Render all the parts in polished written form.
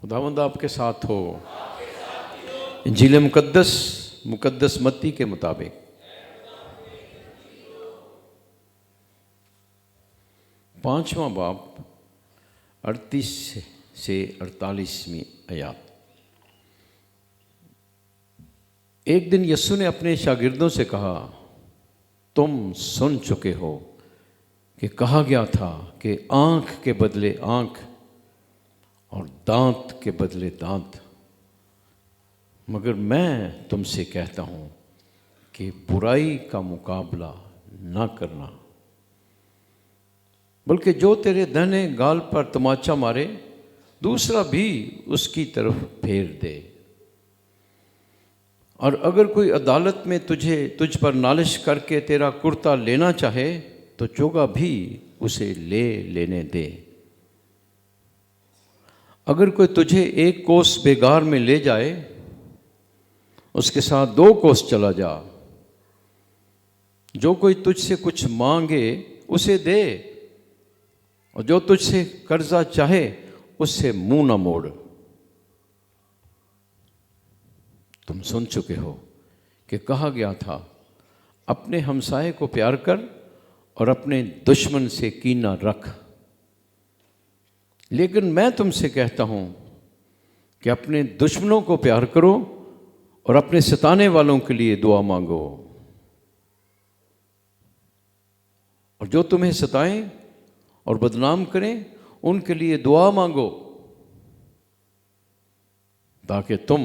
खुदावंद आपके साथ हो। इंजील मुकद्दस मत्ती के मुताबिक पांचवा बाब 38 से 48वीं आयत। एक दिन यीशु ने अपने शागिर्दों से कहा, तुम सुन चुके हो कि कहा गया था कि आँख के बदले आँख और दांत के बदले दांत, मगर मैं तुमसे कहता हूँ कि बुराई का मुकाबला ना करना, बल्कि जो तेरे दाहिने गाल पर तमाचा मारे दूसरा भी उसकी तरफ फेर दे। और अगर कोई अदालत में तुझ पर नालिश करके तेरा कुर्ता लेना चाहे तो चोगा भी उसे लेने दे। अगर कोई तुझे एक कोस बेगार में ले जाए उसके साथ 2 कोस चला जा। जो कोई तुझसे कुछ मांगे उसे दे, और जो तुझसे कर्जा चाहे उससे मुंह ना मोड़। तुम सुन चुके हो कि कहा गया था, अपने हमसाये को प्यार कर और अपने दुश्मन से कीना रख। लेकिन मैं तुमसे कहता हूं कि अपने दुश्मनों को प्यार करो और अपने सताने वालों के लिए दुआ मांगो, और जो तुम्हें सताएं और बदनाम करें उनके लिए दुआ मांगो, ताकि तुम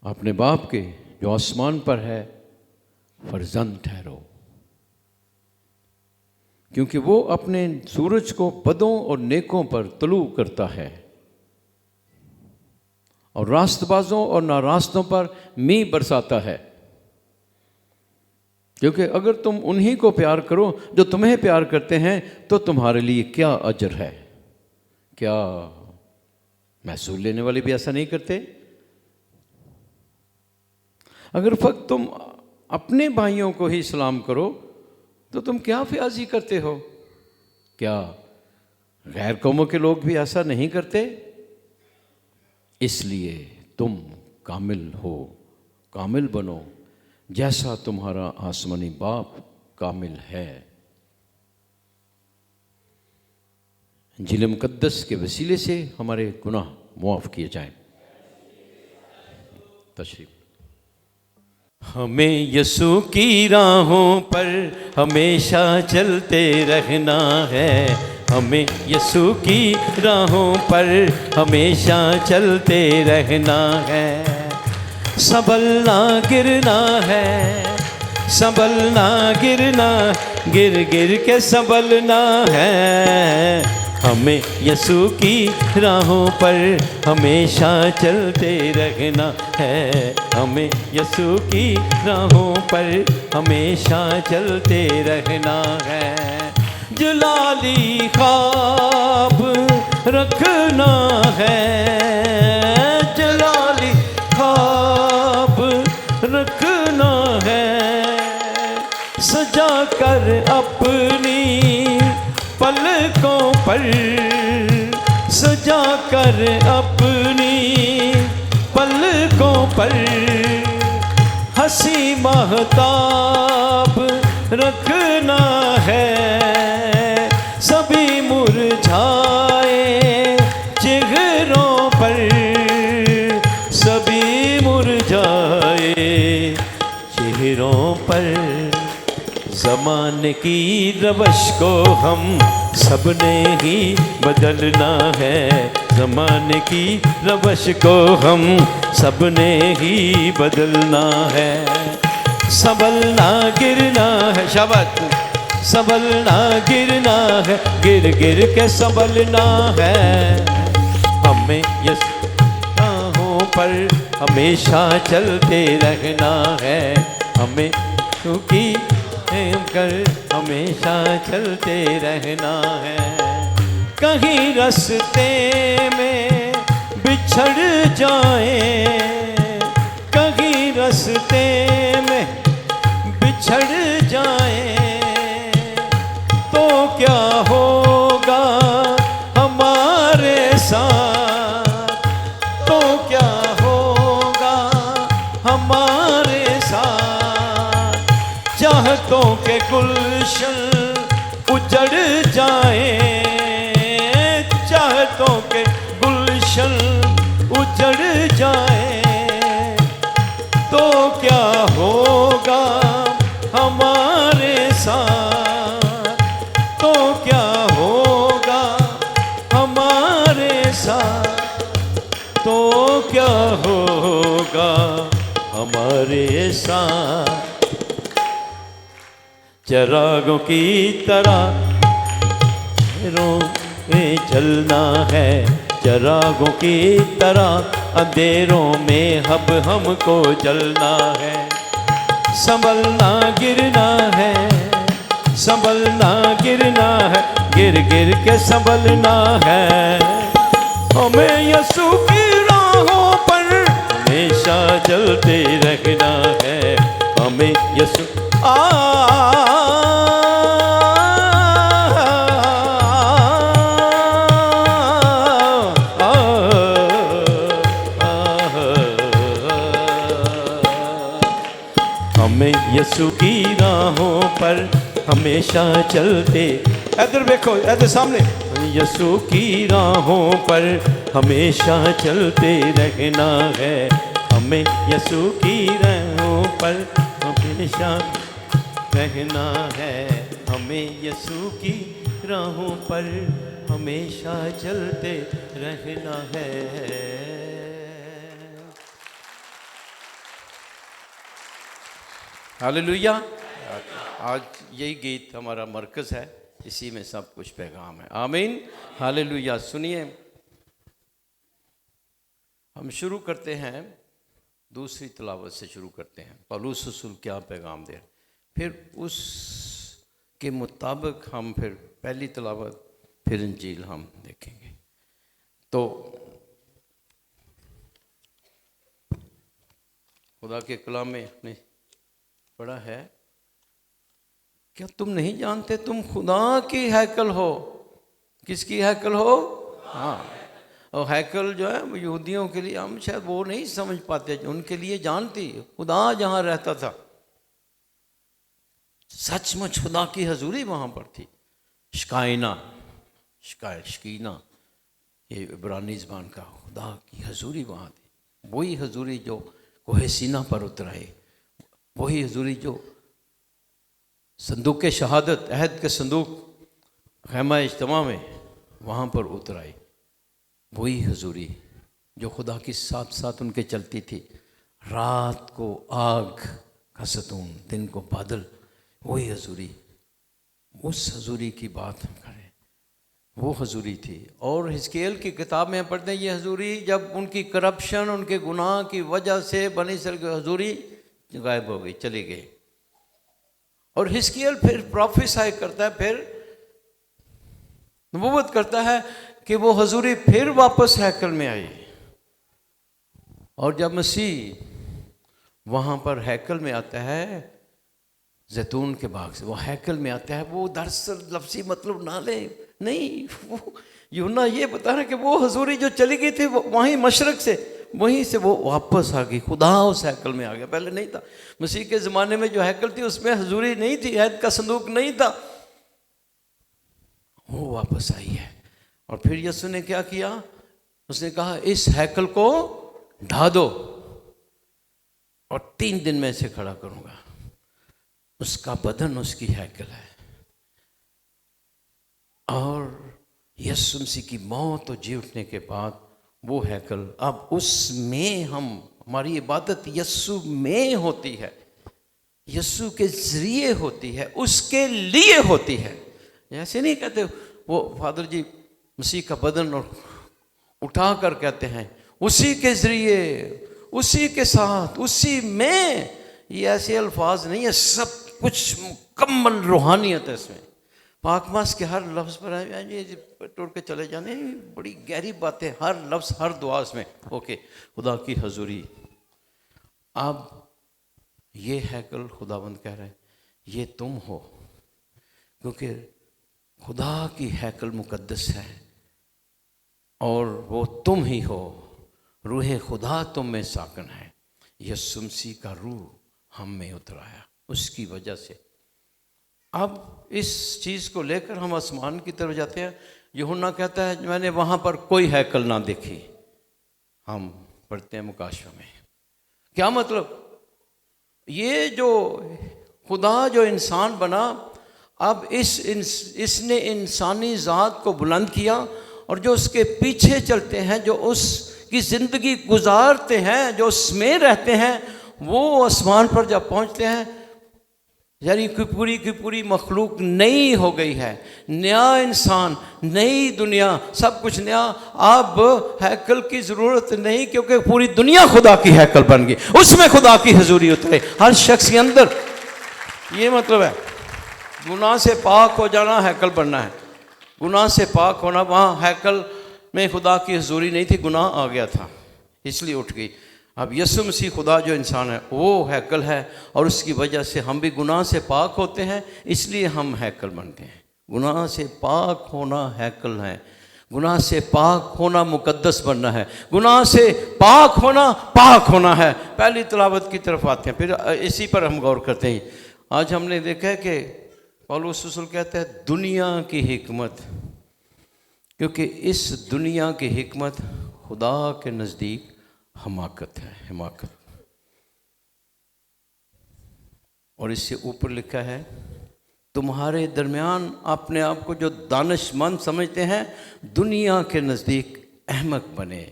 अपने बाप के जो आसमान पर है फर्जंद ठहरो, क्योंकि वो अपने सूरज को बदों और नेकों पर तलू करता है और रास्तबाजों और नारास्तों पर मींह बरसाता है। क्योंकि अगर तुम उन्हीं को प्यार करो जो तुम्हें प्यार करते हैं तो तुम्हारे लिए क्या अजर है। क्या महसूल लेने वाले भी ऐसा नहीं करते? अगर फक्त तुम अपने भाइयों को ही सलाम करो तो तुम क्या फ्याजी करते हो? क्या गैर कौमों के लोग भी ऐसा नहीं करते? इसलिए तुम कामिल बनो जैसा तुम्हारा आसमानी बाप कामिल है। इंजील मुकद्दस के वसीले से हमारे गुनाह मुआफ किए जाएं। तशरीफ। हमें यीशु की राहों पर हमेशा चलते रहना है। हमें यीशु की राहों पर हमेशा चलते रहना है। संभलना गिरना है, संभलना गिरना, गिर गिर के संभलना है। हमें यीशु की राहों पर हमेशा चलते रहना है। हमें यीशु की राहों पर हमेशा चलते रहना है। जलाली ख्वाब रखना है, जलाली ख्वाब रखना है। सजा कर अपनी पलकों पर, सजा कर अपनी पलकों पर हंसी महताब रखना है। सभी मुरझाए चेहरों पर, सभी मुरझाए चेहरों पर। ज़माने की रवश को हम सबने ही बदलना है। ज़माने की रवश को हम सबने ही बदलना है। संभलना गिरना है, शब्द संभलना गिरना है, गिर गिर के संभलना है। हमें यीशु राहों पर हमेशा चलते रहना है। हमें क्योंकि कर हमेशा चलते रहना है। कहीं रास्ते में बिछड़ जाए, कहीं रास्ते में बिछड़ जाए तो क्या होगा हमारे साथ। उजड़ जाए, चाहतों के गुलशन उजड़ जाए, तो क्या होगा हमारे साथ, तो क्या होगा हमारे साथ, तो क्या होगा हमारे साथ। चिरागों की तरह शहरों में चलना है, चिरागों की तरह अंधेरों में अब हमको जलना है। संभलना गिरना है, संभलना गिरना है, गिर गिर के संभलना है। हमें यीशु की राहों पर हमेशा चलते रहना है, हमें यीशु हमें यीशु की राहों पर हमेशा चलते, इधर देखो, इधर सामने, यीशु की राहों पर हमेशा चलते रहना है, हमें यीशु की राहों पर हमेशा रहना है, हमें यीशु की राहों पर हमेशा चलते रहना है। हालेलुया। आज यही गीत हमारा मरकज़ है, इसी में सब कुछ पैगाम है। आमीन, हालेलुया। सुनिए, हम शुरू करते हैं, दूसरी तिलावत से शुरू करते हैं। पौलुस रसूल क्या पैगाम दे, फिर उस के मुताबिक हम फिर पहली तिलावत, फिर इंजील हम देखेंगे। तो खुदा के कलाम में अपने पढ़ा है, क्या तुम नहीं जानते तुम खुदा की हैकल हो? किसकी हैकल हो? हाँ, और हैकल जो है यहूदियों के लिए, हम शायद वो नहीं समझ पाते, उनके लिए जानती खुदा जहाँ रहता था, सचमुच खुदा की हजूरी वहाँ पर थी। शकाइना, शकीना, ये इब्रानी ज़बान का, खुदा की हजूरी वहाँ थी। वही हजूरी जो कोहे सीना पर उतराए, वही हजूरी जो संदूक शहादत, अहद के संदूक खैमा इज्तिमा में वहाँ पर उतराई, वही हजूरी जो खुदा के साथ साथ उनके चलती थी। रात को आग का सतून, दिन को बादल, वही हजूरी। उस हजूरी की बात हम करें, वो हजूरी थी। और हिजकिय्येल की किताब में हम पढ़ते हैं, ये हजूरी जब उनकी करप्शन, उनके गुनाह की वजह से बनी इसराइल की हजूरी गायब हो गई, चली गई। और हिजकिय्येल फिर प्रोफेसाई करता है, फिर नबूवत करता है कि वो हजूरी फिर वापस हैकल में आई। और जब मसीह वहाँ पर हैकल में आता है, जैतून के बाग से वो हैकल में आता है, वो दरअसल लफ्ज़ी मतलब ना ले, नहीं, वो यूहन्ना ये बता रहा है कि वो हजूरी जो चली गई थी वहीं मशरक से, वहीं से वो वापस आ गई, खुदा उस हैकल में आ गया। पहले नहीं था, मसीह के ज़माने में जो हैकल थी उसमें हजूरी नहीं थी, ऐद का संदूक नहीं था, वो वापस आई है। और फिर यीशु ने क्या किया, उसने कहा इस हैकल को ढा दो और 3 दिन में इसे खड़ा करूंगा। उसका बदन उसकी हैकल है। और यीशु मसीह की मौत और जी उठने के बाद वो हैकल, अब उसमें हमारी इबादत यीशु में होती है, यीशु के जरिए होती है, उसके लिए होती है। ऐसे नहीं कहते वो फादर जी मसीह का बदन और उठा कर कहते हैं उसी के जरिए, उसी के साथ, उसी में, ये ऐसे अल्फाज नहीं है, सब कुछ मुकम्मल रूहानियत है इसमें। पाकमास के हर लफ्ज़ पर ये टोड़ के चले जाने, बड़ी गहरी बातें, हर लफ्ज़, हर दुआ में। ओके, खुदा की हजूरी। अब ये हैकल खुदाबंद कह रहे हैं ये तुम हो, क्योंकि खुदा की हैकल मुकद्दस है और वो तुम ही हो। रूह खुदा तुम में साकन है। यीशु मसीह का रूह हम में उतराया, उसकी वजह से अब इस चीज़ को लेकर हम आसमान की तरफ जाते हैं। यूहन्ना कहता है मैंने वहाँ पर कोई हैकल ना देखी। हम पढ़ते हैं मुकाशवा में, क्या मतलब? ये जो खुदा जो इंसान बना, अब इसने इंसानी ज़ात को बुलंद किया, और जो उसके पीछे चलते हैं, जो उसकी ज़िंदगी गुजारते हैं, जो उसमें रहते हैं, वो आसमान पर जब पहुंचते हैं, यानी की पूरी मखलूक नई हो गई है, नया इंसान, नई दुनिया, सब कुछ नया। अब हैकल की ज़रूरत नहीं, क्योंकि पूरी दुनिया खुदा की हैकल बन गई, उसमें खुदा की हजूरी उतरे हर शख्स के अंदर। ये मतलब है गुनाह से पाक हो जाना, हैकल बनना है। गुनाह से पाक होना, वहाँ हैकल में खुदा की हजूरी नहीं थी, गुनाह आ गया था, इसलिए उठ गई। अब यीशु मसीह खुदा जो इंसान है वो हैकल है, और उसकी वजह से हम भी गुनाह से पाक होते हैं, इसलिए हम हैकल बनते हैं। गुनाह से पाक होना हैकल है, गुनाह से पाक होना मुकद्दस बनना है, गुनाह से पाक होना है। पहली तिलावत की तरफ आते हैं, फिर इसी पर हम गौर करते हैं। आज हमने देखा है कि पौलुस रसूल कहता है दुनिया की हिकमत, क्योंकि इस दुनिया की हिकमत खुदा के नज़दीक हमाकत है, हिमाकत। और इससे ऊपर लिखा है तुम्हारे दरमियान अपने आप को जो दानिशमंद समझते हैं, दुनिया के नज़दीक अहमक बने,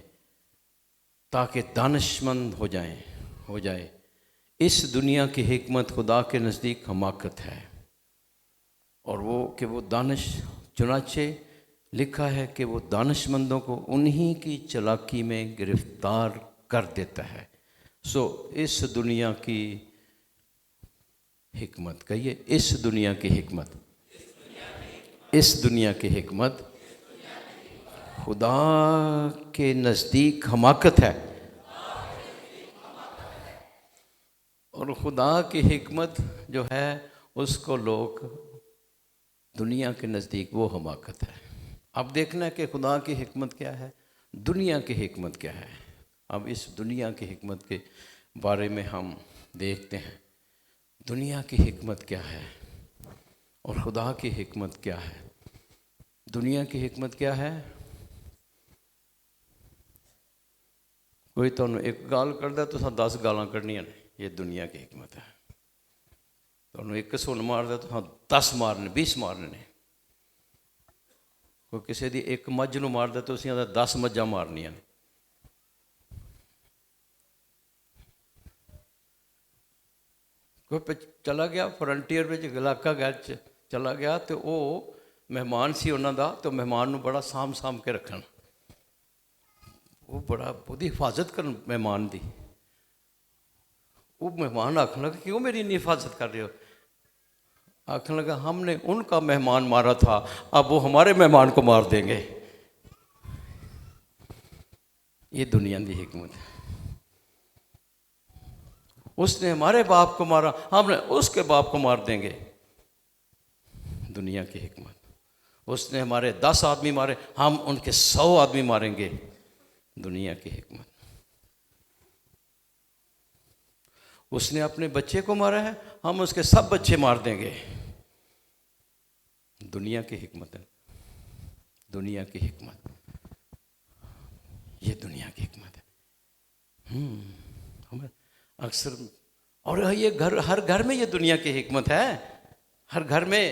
ताकि दानिशमंद हो जाए। इस दुनिया की हिकमत खुदा के नज़दीक हमाकत है, और वो दानिश, चुनाचे लिखा है कि वो दानिशमंदों को उन्हीं की चालाकी में गिरफ्तार कर देता है। इस दुनिया की हिकमत, कहिए इस दुनिया की हिकमत, इस दुनिया की हिकमत खुदा के नज़दीक हमाकत है, और खुदा की हिकमत जो है उसको लोग दुनिया के नज़दीक वो हमाकत है। अब देखना है कि खुदा की हिकमत क्या है, दुनिया की हिकमत क्या है। अब इस दुनिया की हिकमत के बारे में हम देखते हैं, दुनिया की हिकमत क्या है और खुदा की हिकमत क्या है। दुनिया की हिकमत क्या है? कोई तो एक गाल करता तो 10 गालां कढ़नियां ने, ये दुनिया की हिकमत है। तो एक सुन मारदा तो 10 मारने, 20 मारने ने। कोई किसी दी एक मझ नूं मारदा तो उसी 10 मझां मारनियां ने। कोई चला गया फ्रंटियर में, इलाका गैर चला गया, तो वो मेहमान सी उन्हां दा, तो मेहमान नूं बड़ा साम के रखन, वो बड़ा उसकी हिफाजत करन मेहमान दी। वो मेहमान आखन लगा क्यों मेरी इतनी हिफाजत कर रहे हो? आखन लगा हमने उनका मेहमान मारा था, अब वो हमारे मेहमान को मार देंगे। ये दुनिया की हिकमत है। उसने हमारे बाप को मारा, हमने उसके बाप को मार देंगे। दुनिया की हिकमत। उसने हमारे 10 आदमी मारे, हम उनके 100 आदमी मारेंगे। दुनिया की हिकमत। उसने अपने बच्चे को मारा है, हम उसके सब बच्चे मार देंगे। दुनिया की हिकमत है। दुनिया की हिकमत, ये दुनिया की हिकमत है। हमें अक्सर, और ये घर, हर घर में ये दुनिया की हिकमत है। हर घर में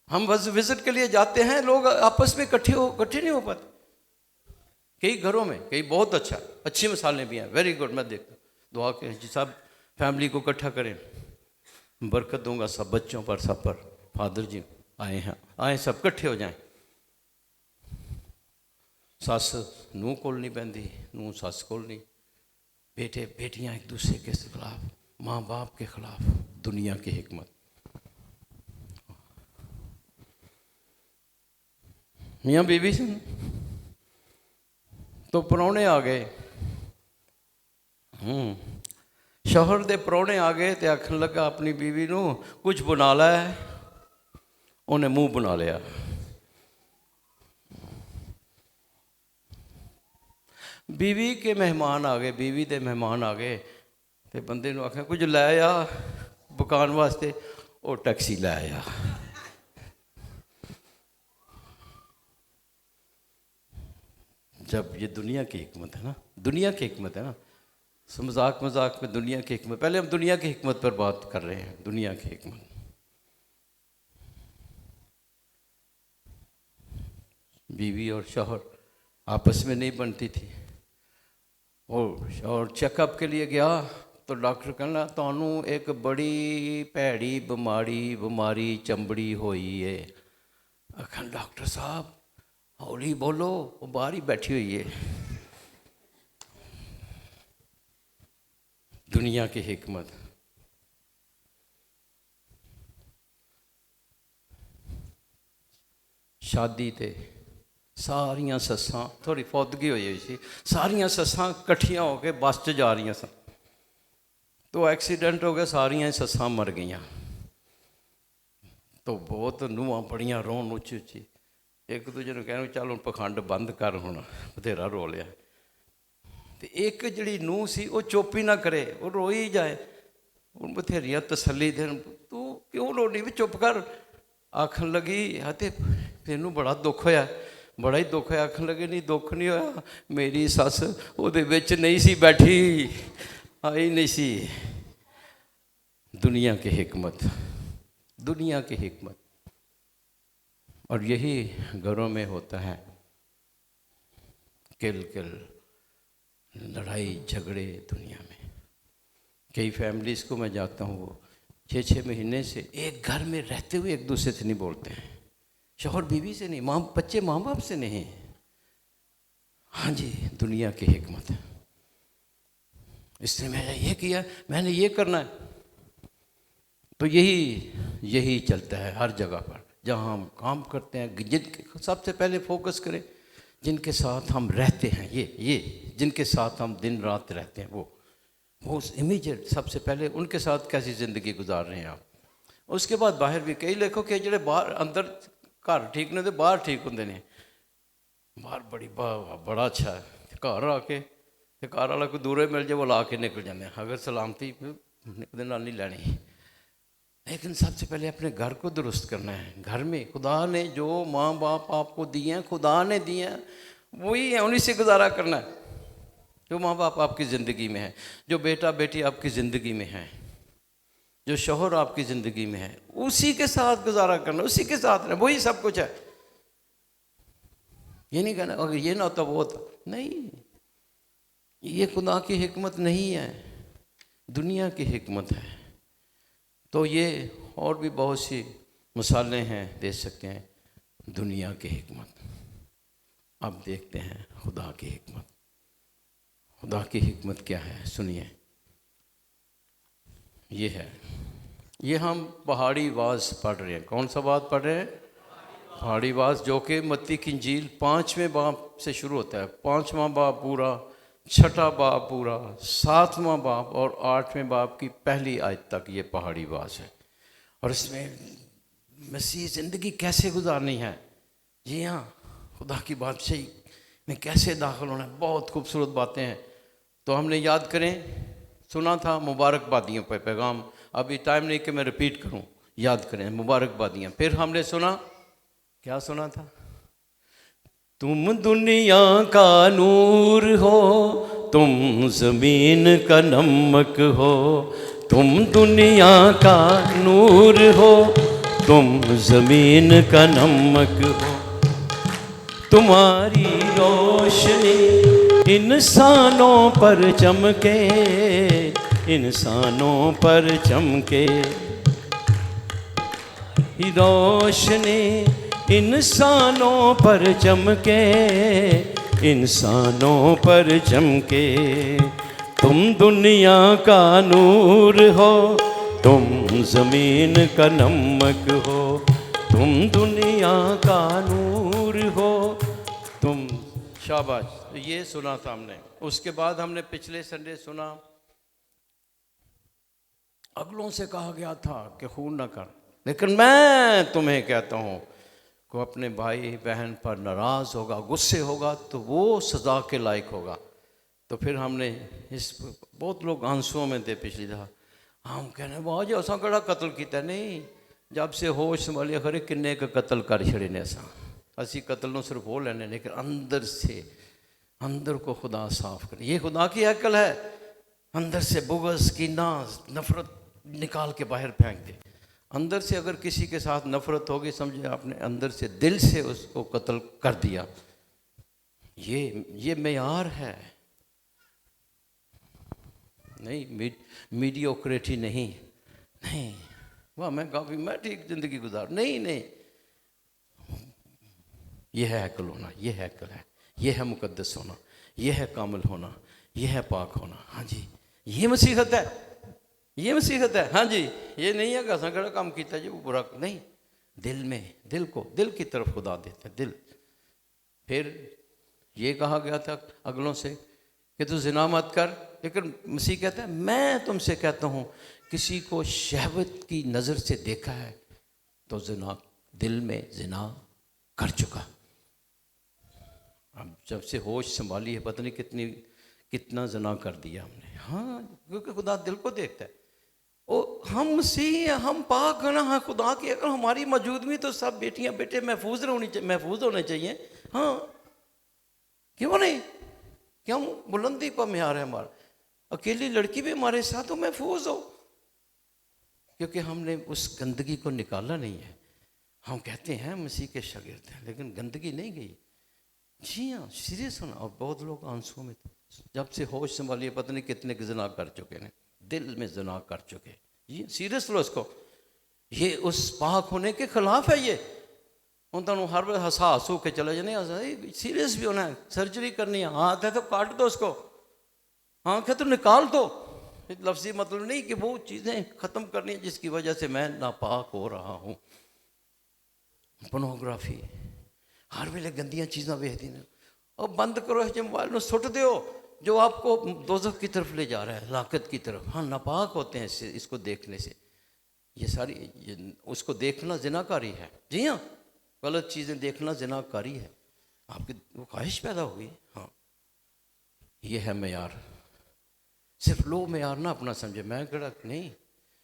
हम बस विजिट के लिए जाते हैं, लोग आपस में इकट्ठे नहीं हो पाते। कई घरों में, कई बहुत अच्छी मिसालें भी हैं, वेरी गुड। मैं देखता हूँ, दुआ के जी सब फैमिली को इकट्ठा करें, बरकत दूंगा सब बच्चों पर, सब पर। फादर जी आए हैं, आए सब इकट्ठे हो जाएं। सस नूह कोल नहीं बहती, नूह सस कोल नहीं, बेटे बेटियां एक दूसरे के खिलाफ, माँ बाप के खिलाफ। दुनिया की हिकमत। मियाँ बीवी से तो परौने आ गए, शोहर दे परौने आ गए, तो आखन लगा अपनी बीवी नूं कुछ बना लै। उन्हें मुंह बना लिया। बीवी के मेहमान आ गए, बीवी दे मेहमान आ गए, तो बंदे नूं आख्या कुछ लै आ पकाने वास्ते। वो टैक्सी ले आया। जब ये दुनिया की हिकमत है ना, दुनिया की हिकमत है ना, मजाक मजाक में दुनिया की हिकमत, पहले हम दुनिया की हिकमत पर बात कर रहे हैं। दुनिया की हिकमत, बीवी और शौहर आपस में नहीं बनती थी, और चेकअप के लिए गया तो डॉक्टर कहना थानू एक बड़ी भैड़ी बीमारी चंबड़ी हुई है। आखन डॉक्टर साहब हौली बोलो, वो बाहर ही बैठी हुई है। दुनिया की हिकमत। शादी ते सारियां सस्सां, थोड़ी फौदगी हुई सी, सारियां सस्सां कट्ठियां होकर बस च जा रही सन, तो एक्सीडेंट हो गया, सारियां सस्सां मर गई। तो बहुत नूहां बड़ियां रोन उच्ची उच्ची, एक दूजे ने कहना चल हुण पखंड बंद कर, हुण बथेरा रो लिया। तो एक जिहड़ी नूह सी वो चुप ही ना करे, वो रोई जाए, हुण बथेरियां तसल्ली देन, तू क्यों रोनी भी, चुप कर। आखन लगी है ते तैनूं बड़ा दुख होया, बड़ा ही दुख होया। आखन लगे नहीं दुख नहीं होया, मेरी सस उहदे विच नहीं सी बैठी, आई नहीं सी। दुनिया की हिकमत, दुनिया की हिकमत। और यही घरों में होता है, किल किल, लड़ाई झगड़े दुनिया में। कई फैमिलीज़ को मैं जाता हूँ, वो 6-6 महीने से एक घर में रहते हुए एक दूसरे से नहीं बोलते हैं, शौहर बीवी से नहीं, बच्चे माँ बाप से नहीं। हाँ जी, दुनिया की हिकमत है। इसने मैंने ये किया, मैंने ये करना है, तो यही चलता है हर जगह पर जहाँ हम काम करते हैं। जिनके सबसे पहले फोकस करें, जिनके साथ हम रहते हैं, ये जिनके साथ हम दिन रात रहते हैं, वो इमीडिएट सबसे पहले उनके साथ कैसी ज़िंदगी गुजार रहे हैं आप। उसके बाद बाहर भी कई देखो कि जो बाहर अंदर घर ठीक नहीं तो बाहर ठीक होंगे ने, बाहर बड़ा अच्छा है, घर आके घर वाला कोई दूर मिल जाए वो ला के निकल जाते हैं, अगर सलामती नाल नहीं लैनी। लेकिन सबसे पहले अपने घर को दुरुस्त करना है। घर में खुदा ने जो माँ बाप आपको दिए हैं, खुदा ने दिए हैं, वही है, उन्हीं से गुजारा करना है। जो माँ बाप आपकी ज़िंदगी में है, जो बेटा बेटी आपकी ज़िंदगी में है, जो शौहर आपकी ज़िंदगी में है, उसी के साथ गुजारा करना, उसी के साथ रहना, वही सब कुछ है। ये नहीं कहना अगर ये ना होता वो होता, नहीं, ये खुदा की हिकमत नहीं है, दुनिया की हिकमत है। तो ये और भी बहुत सी मिसालें हैं, दे सकते हैं दुनिया की हिकमत। अब देखते हैं खुदा की हिकमत। खुदा की हिकमत क्या है, सुनिए। ये है, ये हम पहाड़ी वाज पढ़ रहे हैं। कौन सा बात पढ़ रहे हैं? पहाड़ी वाज, जो कि मत्ती की इंजील 5वें बाब से शुरू होता है। 5वां बाब पूरा, 6ठा बाब पूरा, 7वां बाब और 8वें बाब की पहली आयत तक ये पहाड़ी वाज है। और इसमें मसीह ज़िंदगी कैसे गुजारनी है, जी हाँ, खुदा की बादशाही में कैसे दाखिल होना है, बहुत खूबसूरत बातें हैं। तो हमने याद करें, सुना था मुबारकबादियों पर पैगाम, अभी टाइम नहीं कि मैं रिपीट करूं, याद करें मुबारकबादियाँ। फिर हमने सुना, क्या सुना था? तुम दुनिया का नूर हो, तुम ज़मीन का नमक हो, तुम दुनिया का नूर हो, तुम ज़मीन का नमक हो। तुम्हारी रोशनी इंसानों पर चमके, इंसानों पर चमके, रोशनी इंसानों पर चमके, इंसानों पर चमके। तुम दुनिया का नूर हो, तुम ज़मीन का नमक हो, तुम दुनिया का नूर हो, तुम। शाबाश, ये सुना था हमने। उसके बाद हमने पिछले संडे सुना, अगलों से कहा गया था कि खून न कर, लेकिन मैं तुम्हें कहता हूँ को अपने भाई बहन पर नाराज़ होगा, गुस्से होगा, तो वो सज़ा के लायक होगा। तो फिर हमने इस, बहुत लोग आंसुओं में थे पिछली दफ़ा, हम कहने वाह जो असा कड़ा कत्ल किया, नहीं, जब से होश संभालिया खरे किन्ने का कत्ल कर छड़े ने असा असी कत्ल नु सिर्फ हो लेने लेकिन अंदर से अंदर को खुदा साफ करे। ये खुदा की अकल है, अंदर से बुग़्ज़ कीना नफरत निकाल के बाहर फेंक दे। अंदर से अगर किसी के साथ नफरत होगी समझे आपने अंदर से दिल से उसको कत्ल कर दिया। ये मेयार है, नहीं मीडियोक्रेटी नहीं। नहीं वाह मैं ठीक जिंदगी गुजार, नहीं यह है अकल होना, यह है अकल है, यह है मुकद्दस होना, यह है कामिल होना, यह है पाक होना। हाँ जी ये मसीहत है, ये मसीहत है। हाँ जी ये नहीं है कि असा कड़ा काम किया जी वो बुरा नहीं, दिल में दिल की तरफ खुदा देते हैं दिल। फिर ये कहा गया था अगलों से कि तू जिना मत कर, लेकिन मसीह कहता है मैं तुमसे कहता हूँ किसी को शहवत की नज़र से देखा है तो जिना दिल में जिना कर चुका। अब जब से होश संभाली है पता नहीं कितना जिना कर दिया हमने। हाँ क्योंकि खुदा दिल को देखता है। ओ हम मसीह हम पाक है ना। हाँ खुदा की अगर हमारी मौजूदगी में तो सब बेटियां बेटे महफूज होने चाहिए। हाँ क्यों नहीं, क्यों बुलंदी का म्यार है हमारा। अकेली लड़की भी हमारे साथ हो महफूज हो, क्योंकि हमने उस गंदगी को निकाला नहीं है। हम कहते हैं मसीह के शागिर्द हैं लेकिन गंदगी नहीं गई। जी हाँ सीरियस होना। और बहुत लोग आंसुओं में जब से होश संभालिए पता नहीं कितने के जना कर चुके हैं, दिल में जना कर चुके। जी सीरियस लो इसको, ये उस पाक होने के खिलाफ है। ये उन हर बार हंस हो के चले जाने, सीरियस भी होना है। सर्जरी करनी है, हाथ है तो काट दो उसको, आँख है तो निकाल दो। लफ्जी मतलब नहीं कि वो चीज़ें ख़त्म करनी है जिसकी वजह से मैं नापाक हो रहा हूँ। पोर्नोग्राफी हर वेले गंदियां चीज़ां वेखदी ने, और बंद करो जो मोबाइल में सुट दो जो आपको दोज़ख की तरफ ले जा रहा है, हलाकत की तरफ। हाँ नापाक होते हैं इसको देखने से। ये सारी उसको देखना जिनाकारी है। जी हाँ गलत चीज़ें देखना जिनाकारी है। आपकी वो ख्वाहिश पैदा होगी। हाँ ये है मेयार। सिर्फ लो मेयार ना अपना समझे, मैं कड़क नहीं।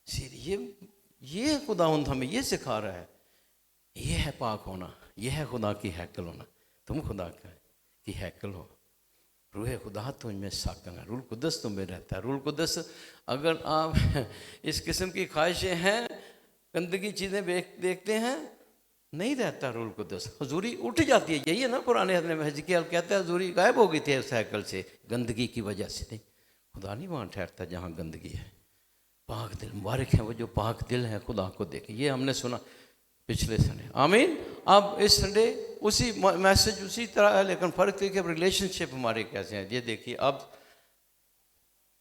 सिर ये खुदावंद हमें ये सिखा रहा है। ये है पाक होना, यह है खुदा की हैकल होना। तुम खुदा की हैकल हो, रूह खुदा तुम में साकन है, रूल कुदस तुम में रहता है। रूल कुदस अगर आप इस किस्म की ख्वाहिशें हैं, गंदगी चीज़ें देखते हैं, नहीं रहता रूल कुदस। हजूरी उठ जाती है। यही है ना पुराने हजने में हिजकिय्याह कहता है हजूरी गायब हो गई थी उस हैकल से गंदगी की वजह से। नहीं खुदा नहीं वहाँ ठहरता जहाँ गंदगी है। पाक दिल मुबारक है वो जो पाक दिल है खुदा को देखे। ये हमने सुना पिछले संडे, आमीन। अब इस संडे उसी मैसेज उसी तरह है, लेकिन फ़र्क है कि रिलेशनशिप हमारे कैसे हैं। ये देखिए अब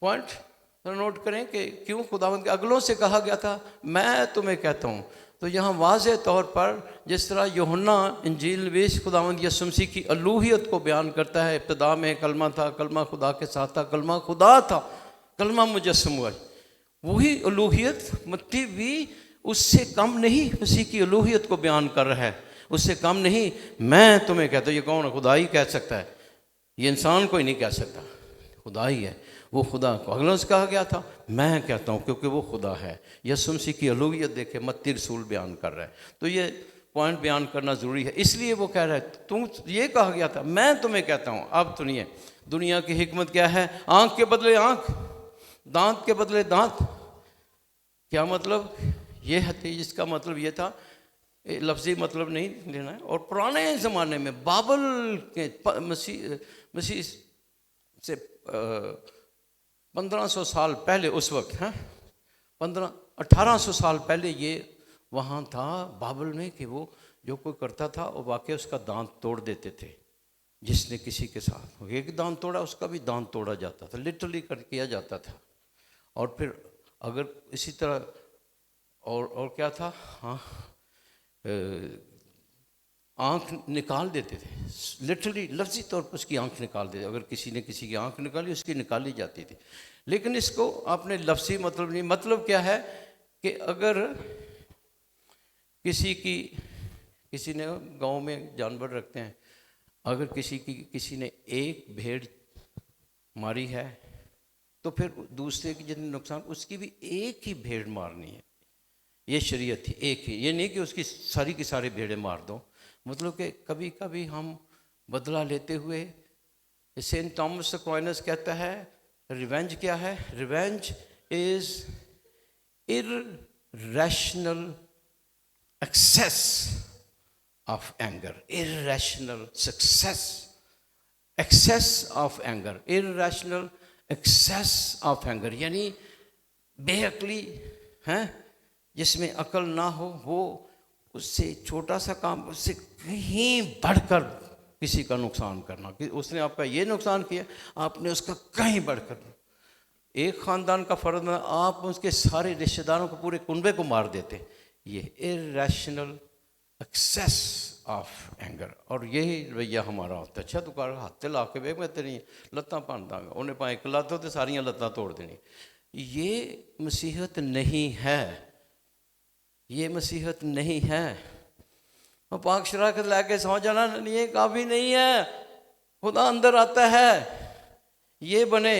पॉइंट नोट करें कि क्यों खुदावंद के अगलों से कहा गया था मैं तुम्हें कहता हूँ। तो यहाँ वाज़े तौर पर जिस तरह यूहन्ना इंजील नवीस खुदावंद यीशु मसीह की अलूहियत को बयान करता है, इब्तिदा में कलमा था, कलमा खुदा के साथ था, कलमा खुदा था, कलमा मुजस्सम हुआ। वही अलूहियत मत्ती भी उससे कम नहीं मसीह की अलूहियत को बयान कर रहा है, उससे कम नहीं। मैं तुम्हें कहता हूँ, ये कौन है? खुदा ही कह सकता है, ये इंसान कोई नहीं कह सकता, खुदा ही है। वो खुदा को अगलों से कहा गया था, मैं कहता हूँ क्योंकि वो खुदा है। यीशु मसीह की अलूहियत देखे मत्ती रसूल बयान कर रहा है। तो ये पॉइंट बयान करना ज़रूरी है। इसलिए वो कह रहा है तुम, ये कहा गया था मैं तुम्हें कहता हूँ। अब सुनिए दुनिया की हिकमत क्या है? आँख के बदले आँख, दांत के बदले दांत। क्या मतलब? ये है जिसका मतलब ये था, लफ्ज़ी मतलब नहीं लेना है। और पुराने ज़माने में बाबल के मसीह से 1500 साल पहले, उस वक्त है 1800 साल पहले ये वहाँ था बाबल में कि वो जो कोई करता था वो वाकई उसका दांत तोड़ देते थे। जिसने किसी के साथ एक दांत तोड़ा उसका भी दांत तोड़ा जाता था, लिटरली कर किया जाता था। और फिर अगर इसी तरह और क्या था, हाँ आँख निकाल देते थे, लिटरली लफ्ज़ी तौर पर उसकी आँख निकाल देते। अगर किसी ने किसी की आँख निकाली उसकी निकाली जाती थी। लेकिन इसको आपने लफ्ज़ी मतलब नहीं, मतलब क्या है कि अगर किसी ने गांव में जानवर रखते हैं, अगर किसी ने एक भेड़ मारी है तो फिर दूसरे की जितने नुकसान, उसकी भी एक ही भेड़ मारनी है। ये शरीयत थी एक ही। ये नहीं कि उसकी सारी की सारी भेड़ें मार दो, मतलब कि कभी कभी हम बदला लेते हुए, सेंट थॉमस एक्वाइनस कहता है रिवेंज क्या है? Revenge is irrational excess of anger, irrational success, excess of anger, irrational excess of anger, यानी बेअक्ली हैं, जिसमें अकल ना हो, वो उससे छोटा सा काम उससे कहीं बढ़कर किसी का नुकसान करना, कि उसने आपका ये नुकसान किया, आपने उसका कहीं बढ़कर, एक ख़ानदान का फ़र्द में आप उसके सारे रिश्तेदारों को, पूरे कुनबे को मार देते। ये इरेशनल एक्सेस ऑफ एंगर, और यही रवैया हमारा होता है। अच्छा तू कर हाथ ला के वेख, मैं तेरी लत्तां भन दांगा, उन्हें भाएं एक लत्त हो तो सारियां लत्तां तोड़ देनी। ये मसीहत नहीं है, ये मसीहत नहीं है। और पाक शराकत लैके सौ जाना ये काफ़ी नहीं है, खुदा अंदर आता है ये बने।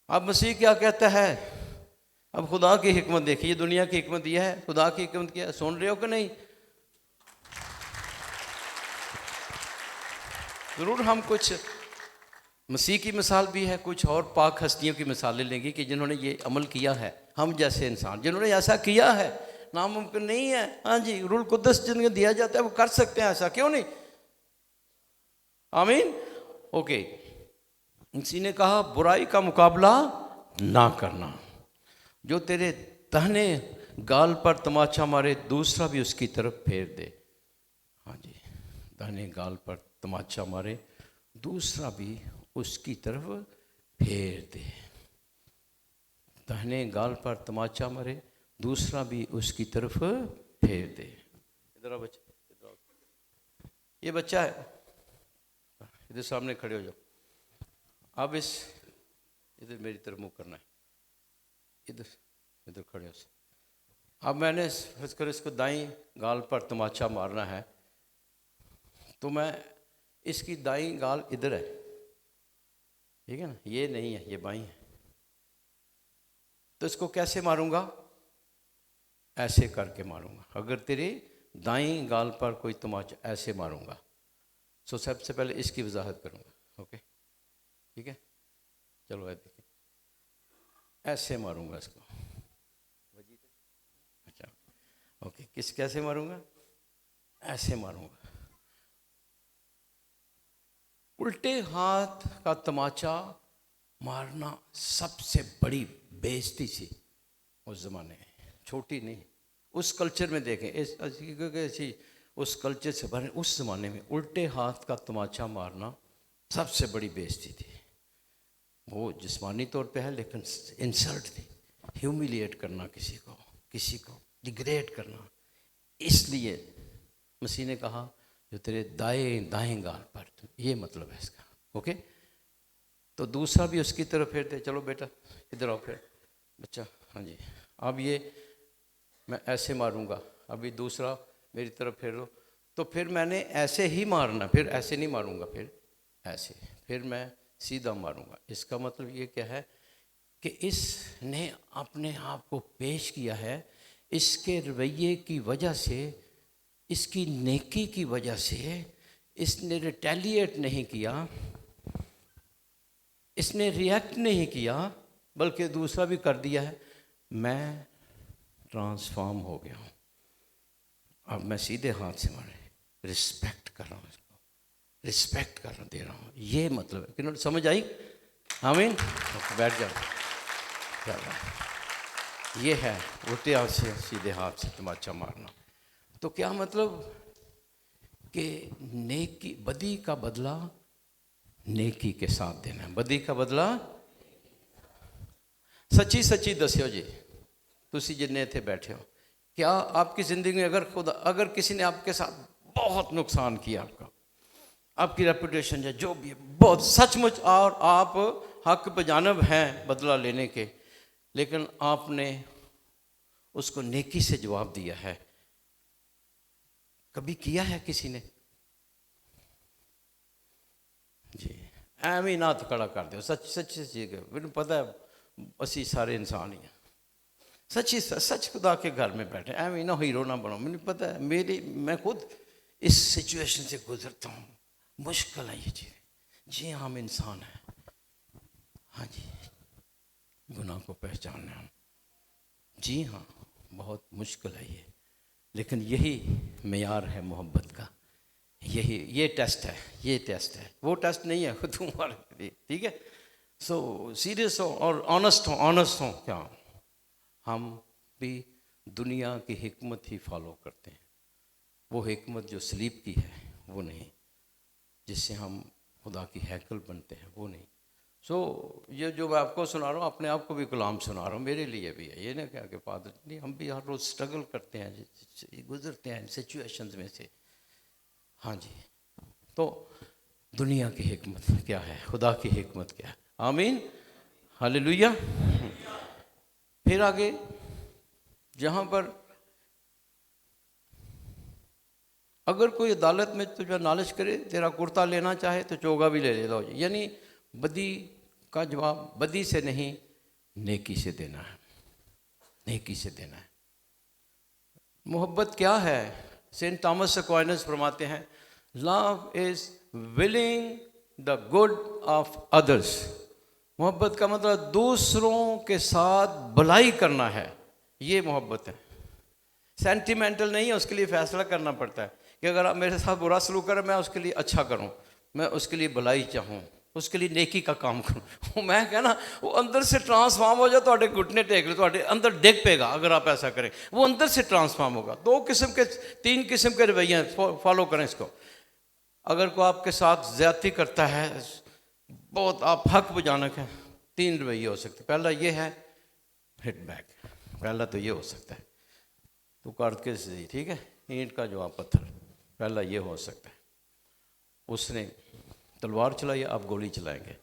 अब मसीह क्या कहता है? अब खुदा की हिकमत देखिए, दुनिया की हिकमत यह है, खुदा की हिकमत क्या है? सुन रहे हो कि नहीं? ज़रूर हम कुछ मसीह की मिसाल भी है, कुछ और पाक हस्तियों की मिसालें लेंगे कि जिन्होंने ये अमल किया है, हम जैसे इंसान जिन्होंने ऐसा किया है। नामुमकिन नहीं है, हाँ जी, रूल कुद्दस जिनको दिया जाता है वो कर सकते हैं ऐसा, क्यों नहीं? आमीन। ओके, किसी ने कहा बुराई का मुकाबला ना करना, जो तेरे दाहिने गाल पर तमाचा मारे दूसरा भी उसकी तरफ फेर दे। हाँ जी, दाहिने गाल पर तमाचा मारे दूसरा भी उसकी तरफ फेर दे। दाहिने गाल पर तमाचा मारे दूसरा भी उसकी तरफ फेर दे। इधर आओ बच्चा, इधर आओ। ये बच्चा है, इधर सामने खड़े हो जाओ। अब इस इधर मेरी तरफ मुंह करना है, इधर इधर खड़े हो। अब मैंने कर इसको दाईं गाल पर तमाचा मारना है, तो मैं इसकी दाईं गाल इधर है, ठीक है ना, ये नहीं है, ये बाईं है। तो इसको कैसे मारूंगा? ऐसे करके मारूंगा। अगर तेरी दाईं गाल पर कोई तमाचा, ऐसे मारूंगा। सो सबसे पहले इसकी वजाहत करूंगा। ओके, ठीक है, चलो देखिए, ऐसे मारूंगा इसको। अच्छा, ओके, कैसे मारूंगा? ऐसे मारूंगा। उल्टे हाथ का तमाचा मारना सबसे बड़ी बेइज्जती थी उस जमाने में, छोटी नहीं। उस कल्चर में देखें, ऐसी उस कल्चर से भरे उस जमाने में उल्टे हाथ का तमाचा मारना सबसे बड़ी बेइज्जती थी। वो जिस्मानी तौर पे है, लेकिन इंसल्ट थी, ह्यूमिलिएट करना किसी को डिग्रेड करना। इसलिए मसीह ने कहा जो तेरे दाएं गाल पर, ये मतलब है इसका। ओके, तो दूसरा भी उसकी तरफ फेर दे। चलो बेटा इधर आओ, फिर बच्चा, हाँ जी। अब ये मैं ऐसे मारूंगा, अभी दूसरा मेरी तरफ फेर लो। तो फिर मैंने ऐसे ही मारना, फिर ऐसे नहीं मारूंगा, फिर ऐसे, फिर मैं सीधा मारूंगा। इसका मतलब ये क्या है कि इसने अपने आप को पेश किया है, इसके रवैये की वजह से, इसकी नेकी की वजह से इसने रिटेलिएट नहीं किया, इसने रिएक्ट नहीं किया, बल्कि दूसरा भी कर दिया है। मैं ट्रांसफॉर्म हो गया हूँ, अब मैं सीधे हाथ से मारे, रिस्पेक्ट कर रहा हूँ इसको, रिस्पेक्ट कर दे रहा हूँ। ये मतलब है। किन्होंने समझ आई? आमीन। बैठ जाओ। ये है उल्टे हाथ से सीधे हाथ से तमाचा मारना। तो क्या मतलब कि नेकी, बदी का बदला नेकी के साथ देना है। बदी का बदला, सच्ची सच्ची दस्यो जी, तुसी जिन्ने इत्थे बैठे हो, क्या आपकी ज़िंदगी में अगर किसी ने आपके साथ बहुत नुकसान किया, आपकी रेपुटेशन है जो भी है, बहुत सचमुच, और आप हक बजानब हैं बदला लेने के, लेकिन आपने उसको नेकी से जवाब दिया है, कभी किया है किसी ने? जी, एवं ही नाथ खड़ा कर दो, सच सच चीज। मैंने पता है असी सारे इंसान ही हैं, सच्ची सच खुदा के घर में बैठे, एवं ना हीरो ना बनो। मुझे पता है, मैं खुद इस सिचुएशन से गुजरता हूँ। मुश्किल है ये चीज़। जी हम इंसान हैं, हाँ जी, गुनाह को पहचानना, जी हाँ, बहुत मुश्किल है ये। लेकिन यही मेयार है मोहब्बत का, यही ये टेस्ट है, ये टेस्ट है। वो टेस्ट नहीं है तुम्हारे लिए, ठीक है। सो सीरियस हो और ऑनेस्ट हो क्या, हम भी दुनिया की हिकमत ही फॉलो करते हैं। वो हिकमत जो सलीब की है वो नहीं, जिससे हम खुदा की हैकल बनते हैं, वो नहीं। सो ये जो मैं आपको सुना रहा हूँ, अपने आप को भी गुलाम सुना रहा हूँ, मेरे लिए भी है ये ना क्या कि फादर नहीं, हम भी हर रोज़ स्ट्रगल करते हैं, गुजरते हैं सिचुएशंस में से। हाँ जी, तो दुनिया की हिकमत क्या है, खुदा की हिकमत क्या है। आमीन, हालेलुया। फिर आगे जहाँ पर अगर कोई अदालत में तुझे नालिश करे, तेरा कुर्ता लेना चाहे तो चोगा भी ले लो। यानी बदी का जवाब बदी से नहीं, नेकी से देना है, नेकी से देना है। मोहब्बत क्या है? सेंट थॉमस एक्वाइनेस फरमाते हैं, love is willing the good of others. मोहब्बत का मतलब दूसरों के साथ भलाई करना है, ये मोहब्बत है। सेंटिमेंटल नहीं है, उसके लिए फैसला करना पड़ता है कि अगर आप मेरे साथ बुरा सलूक करें, मैं उसके लिए अच्छा करूं, मैं उसके लिए भलाई चाहूं, उसके लिए नेकी का काम करूं। मैं कहना वो अंदर से ट्रांसफॉर्म हो जाए, तो घुटने टेक लो, तो अंदर डेग पेगा। अगर आप ऐसा करें, वो अंदर से ट्रांसफॉर्म होगा। 3 किस्म के रवैये फॉलो करें इसको। अगर कोई आपके साथ ज्यादती करता है, बहुत आप हक बजानक हैं, 3 रवैये हो सकते। पहला ये है हिट बैक, पहला तो ये हो सकता है, तो काट के सही, ठीक है, ईंट का जवाब पत्थर, पहला ये हो सकता है। उसने तलवार चलाई, आप गोली चलाएंगे।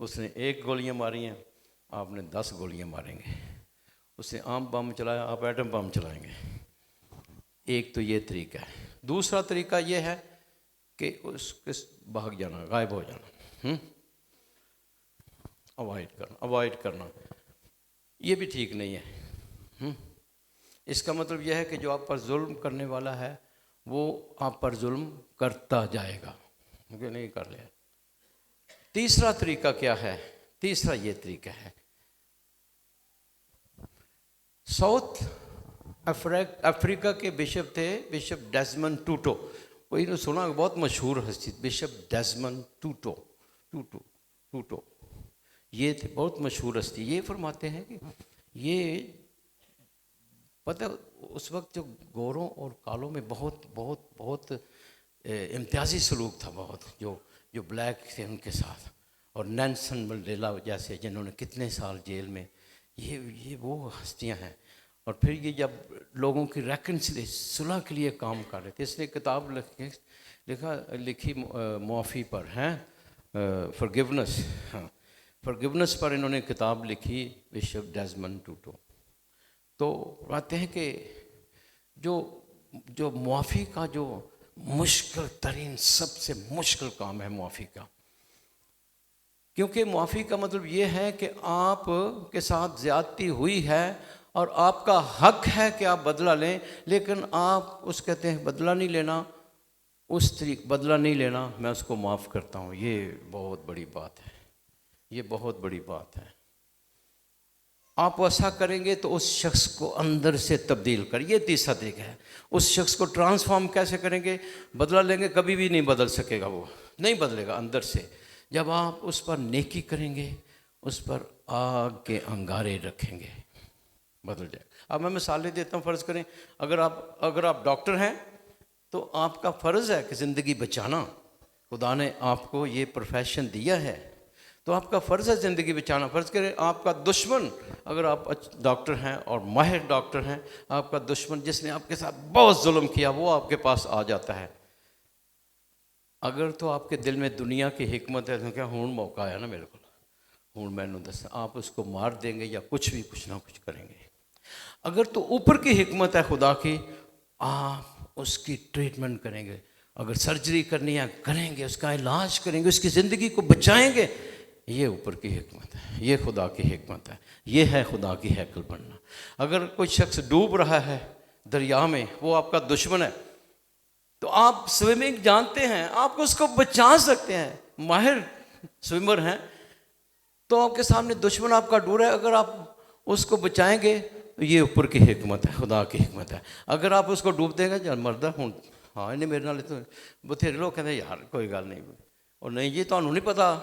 उसने 1 गोलियां मारी हैं, आपने 10 गोलियां मारेंगे। उसने आम बम चलाया, आप एटम बम चलाएंगे। एक तो ये तरीका है। दूसरा तरीका ये है कि उसके भाग जाना, गायब हो जाना, अवॉइड करना, ये भी ठीक नहीं है। इसका मतलब यह है कि जो आप पर जुल्म करने वाला है वो आप पर जुल्म करता जाएगा, मुझे नहीं कर लिया। तीसरा तरीका क्या है? तीसरा ये तरीका है, साउथ अफ्रीका के बिशप थे, बिशप डेजमंड टूटो। कोई ने सुना, बहुत मशहूर हस्ती, बिशप डेजमंड टूटो, ये थे बहुत मशहूर हस्ती। ये फरमाते हैं कि ये पता, उस वक्त जो गोरों और कालों में बहुत इम्तियाजी सलूक था, बहुत जो ब्लैक थे उनके साथ। और नेल्सन मंडेला जैसे, जिन्होंने कितने साल जेल में, ये वो हस्तियां हैं। और फिर ये जब लोगों की रेकन्सिलिएशन, सुलह के लिए काम कर रहे थे, इसलिए किताब लिखी मुआफ़ी पर हैं, फॉरगिवनेस, हाँ, फॉरगिवनेस पर इन्होंने किताब लिखी, बिशप डेजमंड टूटो। तो कहते हैं कि जो मुआफ़ी का जो मुश्किल तरीन, सबसे मुश्किल काम है मुआफ़ी का। क्योंकि मुआफ़ी का मतलब ये है कि आप के साथ ज़्यादती हुई है और आपका हक है कि आप बदला लें, लेकिन आप उस कहते हैं बदला नहीं लेना, उस तरीके बदला नहीं लेना, मैं उसको माफ़ करता हूँ। ये बहुत बड़ी बात है, ये बहुत बड़ी बात है। आप ऐसा करेंगे तो उस शख्स को अंदर से तब्दील कर, ये तीसरा तरीका है। उस शख्स को ट्रांसफॉर्म कैसे करेंगे? बदला लेंगे कभी भी नहीं बदल सकेगा, वो नहीं बदलेगा अंदर से। जब आप उस पर नेकी करेंगे, उस पर आग के अंगारे रखेंगे, बदल जाए। अब मैं मिसालें देता हूँ। फ़र्ज़ करें अगर आप डॉक्टर हैं तो आपका फ़र्ज़ है कि ज़िंदगी बचाना। खुदा ने आपको ये प्रोफेशन दिया है तो आपका फ़र्ज़ है ज़िंदगी बचाना। फ़र्ज़ करें आपका दुश्मन, अगर आप डॉक्टर हैं और माहिर डॉक्टर हैं, आपका दुश्मन जिसने आपके साथ बहुत जुल्म किया वो आपके पास आ जाता है, अगर तो आपके दिल में दुनिया की हिकमत है तो क्या हुण मौका आया ना मेरे को, हुण मैनू दस, आप उसको मार देंगे या कुछ ना कुछ करेंगे। अगर तो ऊपर की हिकमत है खुदा की, आप उसकी ट्रीटमेंट करेंगे, अगर सर्जरी करनी है करेंगे, उसका इलाज करेंगे, उसकी ज़िंदगी को बचाएंगे। ये ऊपर की हिकमत है, ये खुदा की हिकमत है, ये है खुदा की हैकल बनना। अगर कोई शख्स डूब रहा है दरिया में, वो आपका दुश्मन है, तो आप स्विमिंग जानते हैं, आप उसको बचा सकते हैं, माहिर स्विमर हैं, तो आपके सामने दुश्मन आपका डूब रहा है, अगर आप उसको बचाएंगे तो ये ऊपर की हिकमत है, खुदा की हिकमत है। अगर आप उसको डूब देंगे, चल मरदा हूँ, हाँ इन्हें मेरे नाल तो बथेरे लोग कहते यार कोई गल नहीं, और नहीं जी ਤੁਹਾਨੂੰ नहीं पता,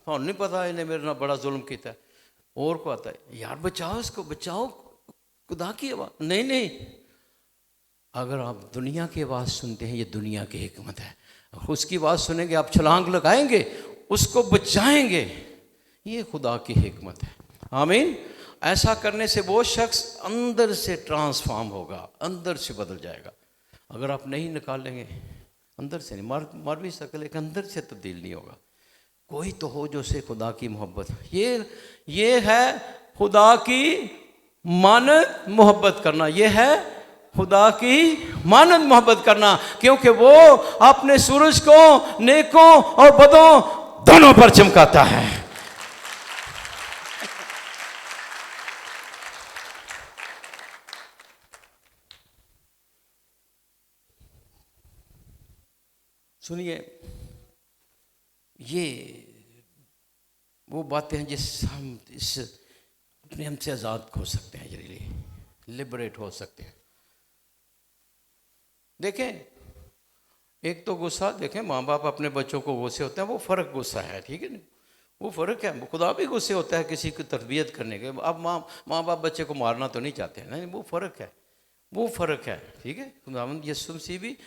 ਤੁਹਾਨੂੰ नहीं पता इन्हें मेरे नाल बड़ा जुल्म किया है, और को आता है यार बचाओ इसको, बचाओ, खुदा की आवाज़ नहीं नहीं। अगर आप दुनिया की आवाज़ सुनते हैं, ये दुनिया की हिकमत है, उसकी आवाज़ सुनेंगे, आप छलांग लगाएंगे, उसको बचाएंगे, ये खुदा की हिकमत है। आमीन। ऐसा करने से वो शख्स अंदर से ट्रांसफॉर्म होगा, अंदर से बदल जाएगा। अगर आप नहीं निकालेंगे, अंदर से नहीं, मर भी सके लेकिन अंदर से तब्दील नहीं होगा। कोई तो हो जो से खुदा की मोहब्बत, ये है खुदा की मानद मोहब्बत करना, ये है खुदा की मानद मोहब्बत करना, क्योंकि वो अपने सूरज को नेकों और बदों दोनों पर चमकाता है। सुनिए, ये वो बातें हैं जिस हम इस अपने हमसे आज़ाद हो सकते हैं, जरिए लिबरेट हो सकते हैं। देखें, एक तो गुस्सा, देखें माँ बाप अपने बच्चों को गुस्से होते हैं, वो फ़र्क गुस्सा है, ठीक है ना, वो फ़र्क है। खुदा भी गुस्से होता है किसी की तरबियत करने के। अब माँ बाप बच्चे को मारना तो नहीं चाहते हैं, नहीं, वो फ़र्क है, वो फ़र्क है, ठीक है। खुदावंद यीशु मसीह भी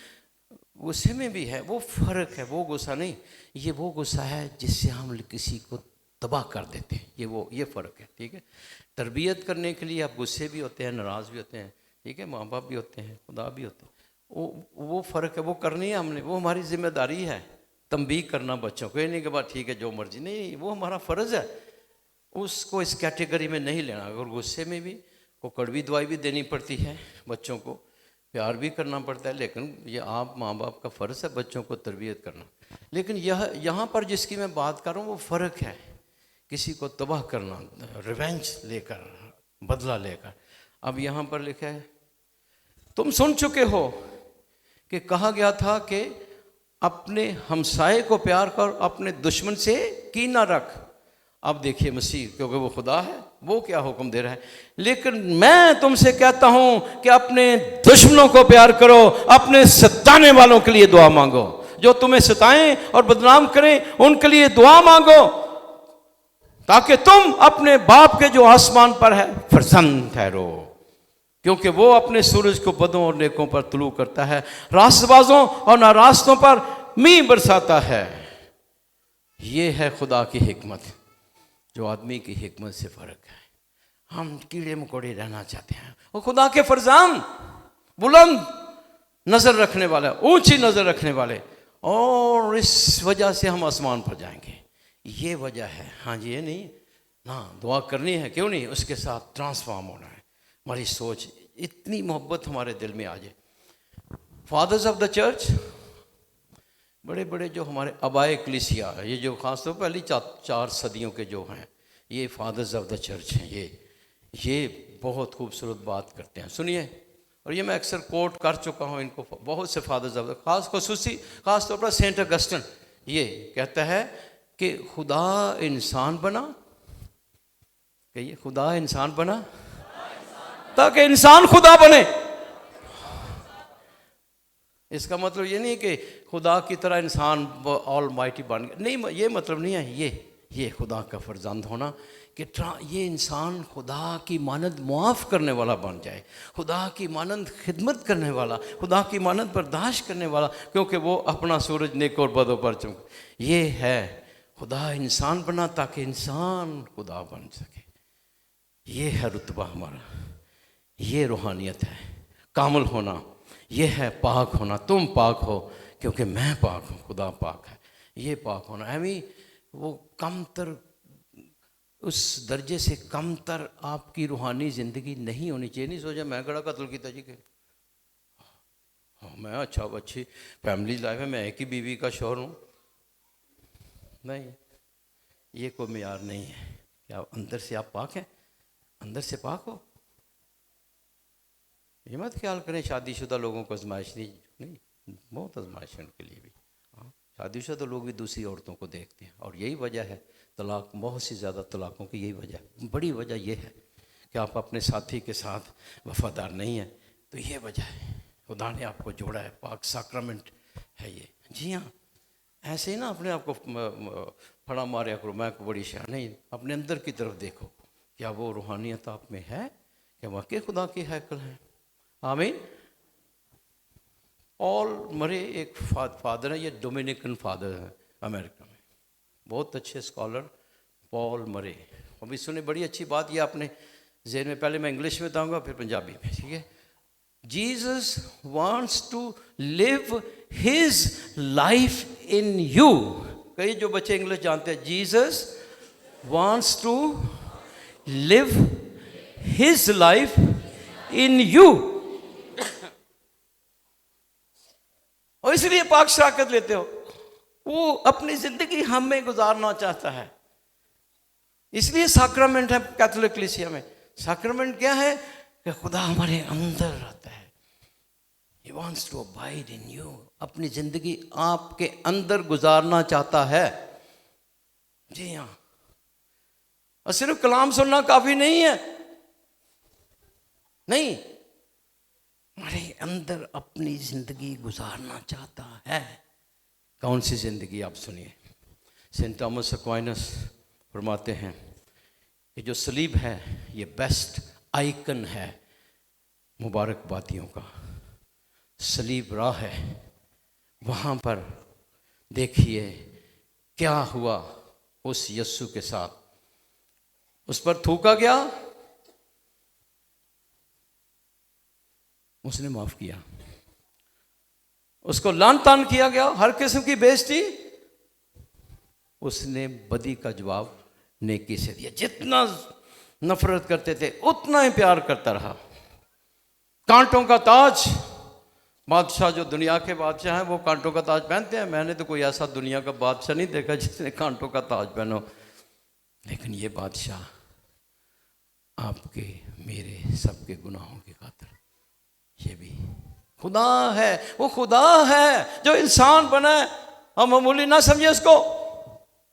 गुस्से में भी है, वो फ़र्क है, वो गुस्सा नहीं, ये वो गुस्सा है जिससे हम किसी को तबाह कर देते हैं, ये फ़र्क है, ठीक है। तरबियत करने के लिए आप गुस्से भी होते हैं, नाराज़ भी होते हैं, ठीक है, माँ बाप भी होते हैं, खुदा भी होते हैं, वो फ़र्क है, वो करनी है हमने, वो हमारी जिम्मेदारी है, तंबीह करना बच्चों को। ये नहीं कि बात ठीक है जो मर्जी, नहीं, वो हमारा फ़र्ज़ है, उसको इस कैटेगरी में नहीं लेना। अगर गुस्से में भी को कड़वी दवाई भी देनी पड़ती है, बच्चों को प्यार भी करना पड़ता है, लेकिन ये आप माँ बाप का फ़र्ज़ है बच्चों को तरबियत करना। लेकिन यहाँ पर जिसकी मैं बात कर रहा हूँ वो फ़र्क है, किसी को तबाह करना, रिवेंज लेकर, बदला लेकर। अब यहाँ पर लिखा है, तुम सुन चुके हो कि कहा गया था कि अपने हमसाए को प्यार कर, अपने दुश्मन से कीना रख। अब देखिए मसीह, क्योंकि वो खुदा है, वो क्या हुक्म दे रहा है, लेकिन मैं तुमसे कहता हूं कि अपने दुश्मनों को प्यार करो, अपने सताने वालों के लिए दुआ मांगो, जो तुम्हें सताएं और बदनाम करें उनके लिए दुआ मांगो, ताकि तुम अपने बाप के जो आसमान पर है फरजंद ठहरो, क्योंकि वो अपने सूरज को बदों और नेकों पर तुलू करता है, रास्तबाजों और नारास्तों पर मींह बरसाता है। ये है खुदा की हिकमत, जो आदमी की हिकमत से फ़र्क है। हम कीड़े मकोड़े रहना चाहते हैं, वो खुदा के फरजान बुलंद नज़र रखने वाले, ऊंची नज़र रखने वाले, और इस वजह से हम आसमान पर जाएंगे, ये वजह है। हाँ जी, ये नहीं ना, दुआ करनी है, क्यों नहीं, उसके साथ ट्रांसफॉर्म होना है, हमारी सोच, इतनी मोहब्बत हमारे दिल में आ जाए। फादर्स ऑफ द चर्च, बड़े बड़े जो हमारे अबाए कलीसिया, ये जो ख़ास तौर पर पहली 4 सदियों के जो हैं, ये फादर्स ऑफ द चर्च हैं, ये बहुत खूबसूरत बात करते हैं। सुनिए, और ये मैं अक्सर कोट कर चुका हूँ इनको, बहुत से फादर्स ऑफ द, ख़ास तौर पर सेंट अगस्टिन ये कहता है कि खुदा इंसान बना, कहिए खुदा इंसान बना ताकि इंसान खुदा बने। इसका मतलब ये नहीं कि खुदा की तरह इंसान ऑल माइटी बन गया, नहीं, ये मतलब नहीं है। ये खुदा का फर्जंद होना कि ये इंसान खुदा की मानद मुआफ़ करने वाला बन जाए, खुदा की मानद खिदमत करने वाला, खुदा की मानद बर्दाश्त करने वाला, क्योंकि वो अपना सूरज नेक और बदों पर चमक। ये है खुदा इंसान बना ताकि इंसान खुदा बन सके। ये है रुतबा हमारा, ये रूहानियत है, कामिल होना, ये है पाक होना। तुम पाक हो क्योंकि मैं पाक हूँ, खुदा पाक है, ये पाक होना। हमें वो कमतर, उस दर्जे से कमतर आपकी रूहानी ज़िंदगी नहीं होनी चाहिए। नहीं सोचा मैं कड़ा कत्ल किया जी के, हाँ मैं अच्छी फैमिली लाइफ है, मैं एक ही बीवी का शौहर हूँ, नहीं, ये कोई मेयार नहीं है। क्या अंदर से आप पाक हैं? अंदर से पाक हो? ये मत ख्याल करें शादीशुदा लोगों को आजमाइश नहीं, बहुत आजमाइश है उनके लिए भी। हाँ, शादीशुदा लोग भी दूसरी औरतों को देखते हैं, और यही वजह है तलाक, बहुत सी ज़्यादा तलाक़ों की यही वजह है। बड़ी वजह यह है कि आप अपने साथी के साथ वफादार नहीं हैं, तो ये वजह है। खुदा ने आपको जोड़ा है, पाक साक्रामेंट है ये। जी हाँ, ऐसे ही ना अपने आप को फड़ा मारे करो, मैं को बड़ी शान नहीं, अपने अंदर की तरफ देखो, क्या वो रूहानियत आप में है? क्या वाकई खुदा की हैकल है? आमीन। पॉल मरे एक फादर है, ये डोमिनिकन फादर है अमेरिका में, बहुत अच्छे स्कॉलर पॉल मरे। अभी सुने, बड़ी अच्छी बात ये आपने ज़हन में, पहले मैं इंग्लिश में बताऊंगा फिर पंजाबी में, ठीक है। Jesus wants to live his life in you. कई जो बच्चे इंग्लिश जानते हैं, Jesus wants to live his life in you, और इसलिए पाक शराकत लेते हो। वो अपनी जिंदगी हम में गुजारना चाहता है, इसलिए साक्रामेंट है कैथोलिक कलीसिया में। साक्रामेंट क्या है? कि खुदा हमारे अंदर रहता है। He wants to abide in you, अपनी जिंदगी आपके अंदर गुजारना चाहता है। जी हाँ, और सिर्फ कलाम सुनना काफी नहीं है, नहीं, हमारे अंदर अपनी जिंदगी गुजारना चाहता है। कौन सी जिंदगी? आप सुनिए, सेंट थॉमस एक्वाइनस फरमाते हैं कि जो सलीब है ये बेस्ट आइकन है मुबारकबादियों का। सलीब राह है, वहाँ पर देखिए क्या हुआ उस यस्सु के साथ। उस पर थूका गया, उसने माफ किया। उसको लान तान किया गया, हर किस्म की बेइज्जती, उसने बदी का जवाब नेकी से दिया। जितना नफरत करते थे उतना ही प्यार करता रहा। कांटों का ताज, बादशाह जो दुनिया के बादशाह हैं वो कांटों का ताज पहनते हैं। मैंने तो कोई ऐसा दुनिया का बादशाह नहीं देखा जिसने कांटों का ताज पहनो, लेकिन ये बादशाह आपके मेरे सबके गुनाहों की खातिर, ये भी खुदा है। वो खुदा है जो इंसान बना है, हम मामूली ना समझे उसको,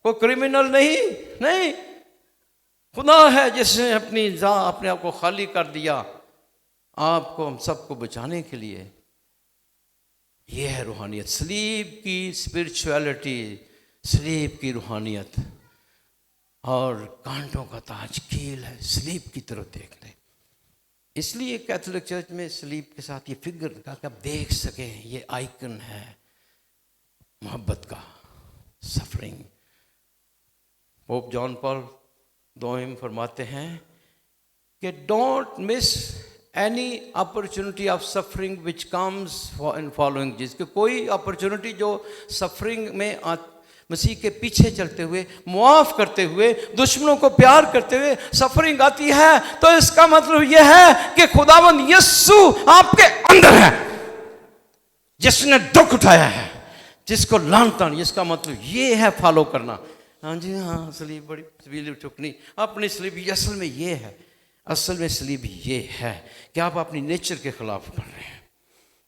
कोई क्रिमिनल नहीं, नहीं, खुदा है जिसने अपने आप को खाली कर दिया आपको, हम सबको बचाने के लिए। ये है रूहानियत, सलीब की स्पिरिचुअलिटी, सलीब की रूहानियत। और कांटों का ताज कील है, सलीब की तरफ देखते। इसलिए कैथोलिक चर्च में सलीब के साथ ये फिगर का कि आप देख सकें, ये आइकन है मोहब्बत का, suffering. Pope John Paul II फरमाते हैं कि don't miss any opportunity of suffering which comes in following Jesus. कि कोई अपॉर्चुनिटी जो सफरिंग में मसीह के पीछे चलते हुए, मुआफ करते हुए, दुश्मनों को प्यार करते हुए सफरिंग आती है, तो इसका मतलब यह है कि खुदावंद यस्सु आपके अंदर है, जिसने दुख उठाया है, जिसको लानतान। इसका मतलब ये है फॉलो करना। हाँ जी हाँ, सलीब बड़ी सलीब चुकनी, अपनी सलीब असल में ये है, असल में सलीब ये है कि आप अपनी नेचर के खिलाफ कर रहे हैं।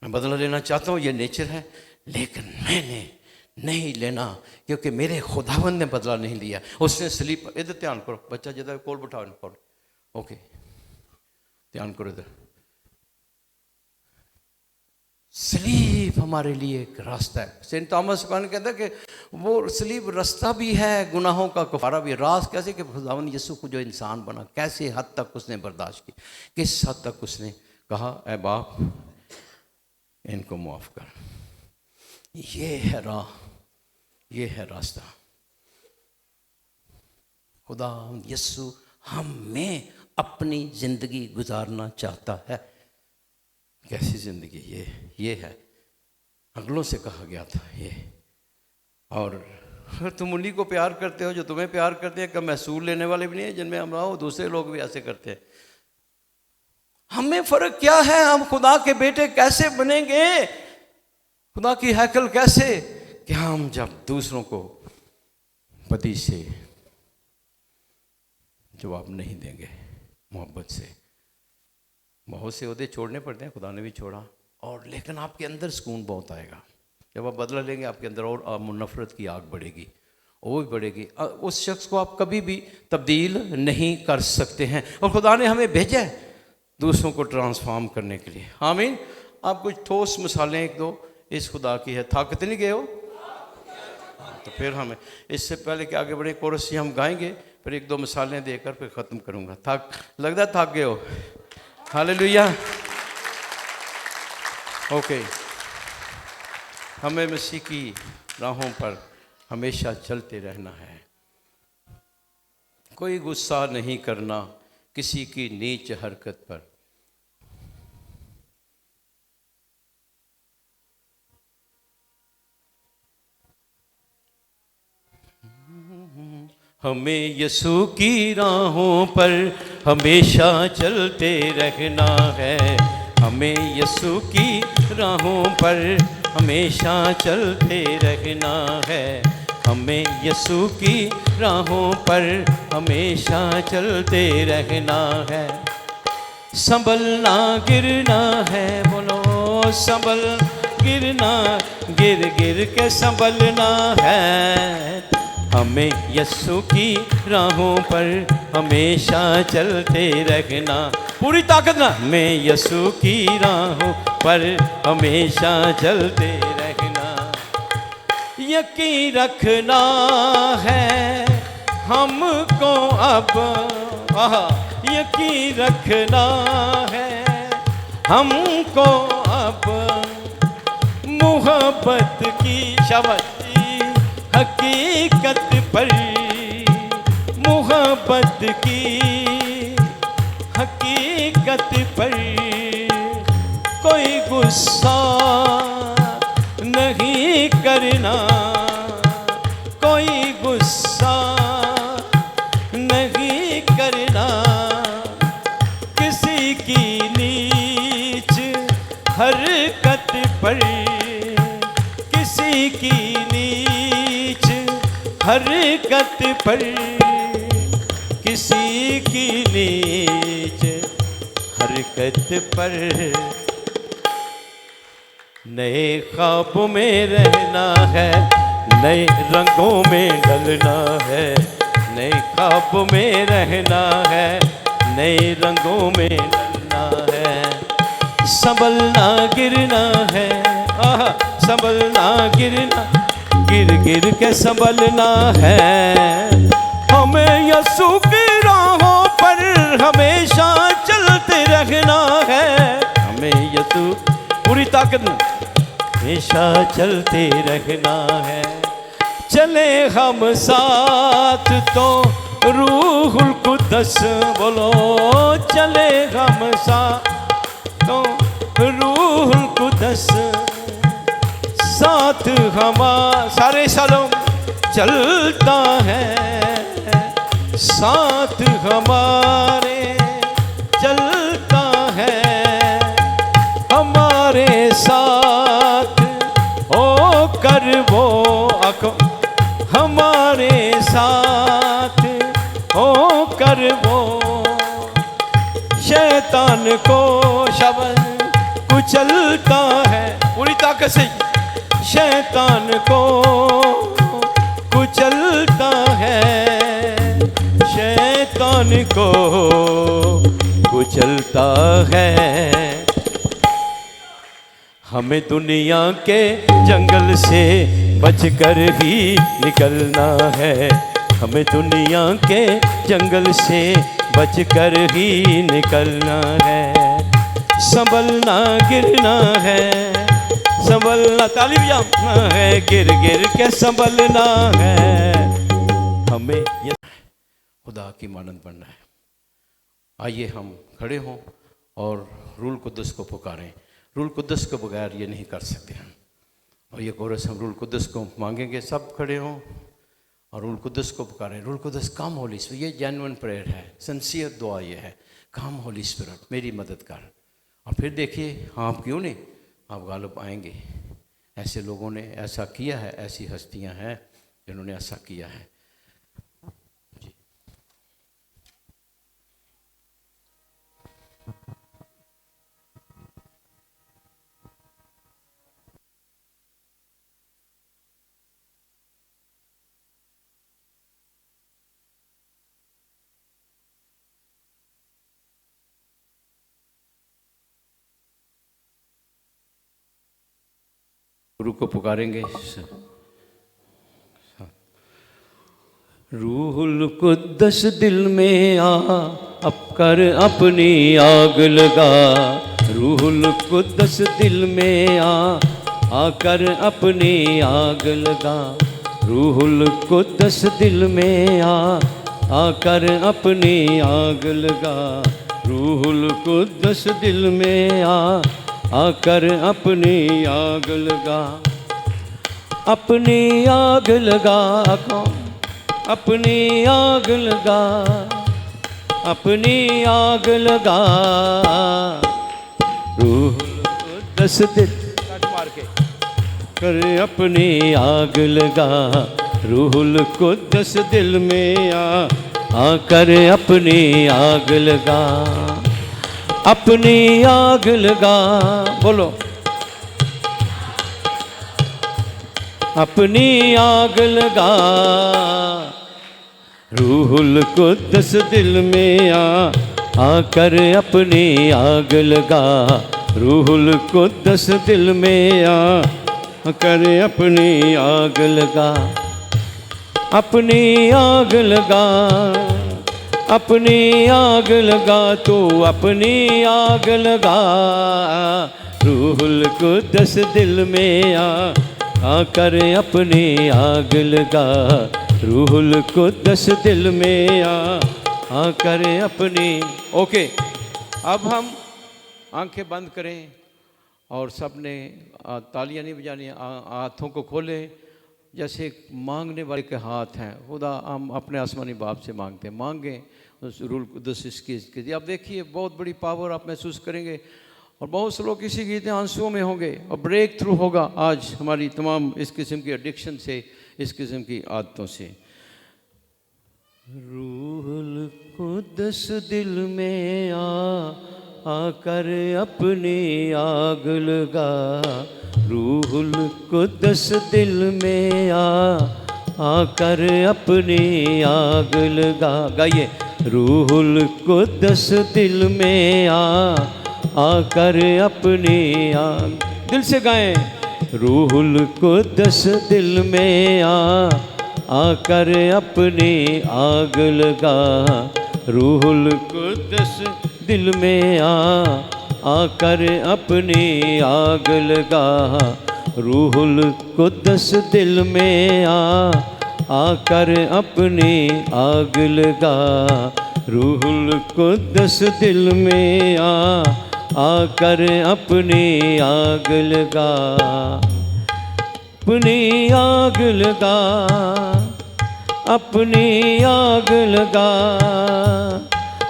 मैं बदला लेना चाहता हूँ, ये नेचर है, लेकिन मैंने नहीं लेना, क्योंकि मेरे खुदावंद ने बदला नहीं लिया। उसने सलीब, इधर ध्यान करो, बच्चा जिधर कोल बिठाओ इनको, ओके ध्यान करो इधर। सलीब हमारे लिए एक रास्ता है। सेंट थॉमस कहता है कि वो सलीब रास्ता भी है, गुनाहों का कफारा भी। रास कैसे? कि खुदावंद यीशु को जो इंसान बना, कैसे हद तक उसने बर्दाश्त की, किस हद तक उसने कहा, ऐ बाप इनको माफ कर। ये है राह, ये है रास्ता। खुदा यीशु हम में अपनी जिंदगी गुजारना चाहता है। कैसी जिंदगी? ये है, अगलों से कहा गया था ये। और तुम उन्हीं को प्यार करते हो जो तुम्हें प्यार करते हैं। कब महसूल लेने वाले भी नहीं है जिनमें हम रहो, दूसरे लोग भी ऐसे करते हैं। हमें फर्क क्या है? हम खुदा के बेटे कैसे बनेंगे, खुदा की हैकल कैसे? कि हम जब दूसरों को बदी से जवाब नहीं देंगे मोहब्बत से। बहुत से ओहदे छोड़ने पड़ते हैं, खुदा ने भी छोड़ा, और लेकिन आपके अंदर सुकून बहुत आएगा। जब आप बदला लेंगे आपके अंदर और नफ़रत की आग बढ़ेगी, वो भी बढ़ेगी। उस शख्स को आप कभी भी तब्दील नहीं कर सकते हैं, और खुदा ने हमें भेजा है दूसरों को ट्रांसफॉर्म करने के लिए। आमीन। आप कुछ ठोस मिसालें एक दो इस खुदा की है। थक तो नहीं गए हो? तो फिर हमें इससे पहले कि आगे बढ़े, कोरस हम गाएंगे, फिर एक दो मिसालें देकर फिर ख़त्म करूँगा। लगता है थक गए हो? हालेलुया। ओके, हमें मसीह की राहों पर हमेशा चलते रहना है। कोई गुस्सा नहीं करना किसी की नीच हरकत पर। हमें यीशु की राहों पर हमेशा चलते रहना है। हमें यीशु की राहों पर हमेशा चलते रहना है। हमें यीशु की राहों पर हमेशा चलते रहना है। संभलना गिरना है, बोलो संभल गिरना, गिर गिर के संभलना है। हमें यीशु की राहों पर हमेशा चलते रहना, पूरी ताकत ना। हमें यीशु की राहों पर हमेशा चलते रहना। यकीन रखना है हमको अब, यकीन रखना है हमको अब, मोहब्बत की शब्द हकीकत पर, मोहब्बत की हकीकत पर। कोई गुस्सा नहीं करना, कोई गुस्सा नहीं करना, किसी की नीच हरकत पर, किसी की नीच हरकत पर, किसी की नीच हरकत पर। नए ख्वाबों में रहना है, नए रंगों में ढलना है। नए ख्वाबों में रहना है, नए रंगों में ढलना है। संभलना गिरना है, संभलना गिरना, गिर गिर के संभलना है। हमें यीशु की राहों पर हमेशा चलते रहना है। हमें यीशु पूरी ताकत हमेशा चलते रहना है। चले हम साथ तो रूहुल कुद्दस, बोलो चले हम साथ तो रूहुल कुद्दस साथ सारे सालों चलता है। साथ हमारे चलता है, हमारे साथ होकर वो हमारे साथ होकर वो शैतान को शब्द कुचलता है। पूरी ताकत से शैतान को कुचलता है, शैतान को कुचलता है। हमें दुनिया के जंगल से बचकर ही निकलना है। हमें दुनिया के जंगल से बचकर ही निकलना है। संभलना गिरना है, संभलना ताली बजाना है, गिर गिर के संभलना है। हमें खुदा की मानद बनना है। आइए हम खड़े हों और रूल कुद्दस को पुकारें। रूल कुद्दस के बगैर ये नहीं कर सकते हम। और ये कोरस हम रूल कुद्दस को मांगेंगे, सब खड़े हों और रूल कुद्दस को पुकारें। रूल कुद्दस, कम होली स्पिरिट, ये जेन्युइन प्रेयर है, सिंसियर दुआ ये है, कम होली स्पिरिट मेरी मदद कर। और फिर देखिए आप क्यों नहीं, आप गालिब आएंगे। ऐसे लोगों ने ऐसा किया है, ऐसी हस्तियां हैं जिन्होंने ऐसा किया है। गुरु को पुकारेंगे। रूहुल कुद्दस दिल में आ, अब कर अपनी आग लगा। रूहुल कुद्दस दिल में आ, आकर अपनी आग लगा। रूहुल कुद्दस दिल में आ, आकर अपनी आग लगा। रूहुल कुद्दस दिल में आ, आकर अपनी आग लगा। अपनी आग लगा, अपनी आग लगा, अपनी आग लगा। रूहुल कुद्दस दिल मार के कर अपनी आग लगा। रूहुल कुद्दस दिल में आ, आकर अपनी आग लगा। अपनी आग लगा, बोलो अपनी आग लगा। रूहुल कुद्दस दिल में आ, आकर अपनी आग लगा। रूहुल कुद्दस दिल में आ, आकर अपनी आग लगा। अपनी आग लगा, अपनी आग लगा, तो अपनी आग लगा। रूहुल कुद्दस दिल में आ, आकर अपनी आग लगा। रूहुल कुद्दस दिल में आ, आकर अपनी। ओके, अब हम आंखें बंद करें और सबने तालियां नहीं बजानी, हाथों को खोलें जैसे मांगने वाले के हाथ हैं। खुदा हम अपने आसमानी बाप से मांगते हैं, मांगें उस रूहुल कुद्दस इसके लिए। आप देखिए बहुत बड़ी पावर आप महसूस करेंगे और बहुत से लोग किसी गीत आंसुओं में होंगे और ब्रेक थ्रू होगा आज हमारी तमाम इस किस्म की एडिक्शन से, इस किस्म की आदतों से। रूहुल कुद्दस दिल में आ, आकर अपनी आग लगा। रूहुल कुद्दस दिल में आ, आकर अपनी आग लगा। गाइए, रूहुल कुद्दस दिल में आ, आकर अपनी आग। दिल से गाएं। रूहुल कुद्दस दिल में आ, आकर अपनी आग लगा। रूहुल कुद्दस दिल में आ, आकर अपनी आग लगा। रूहुल कुद्दस दिल में आ, आकर अपनी आग लगा। रूहुल कुद्दस दिल में आ, आकर अपनी आग लगा। अपनी आग लगा, अपनी आग लगा,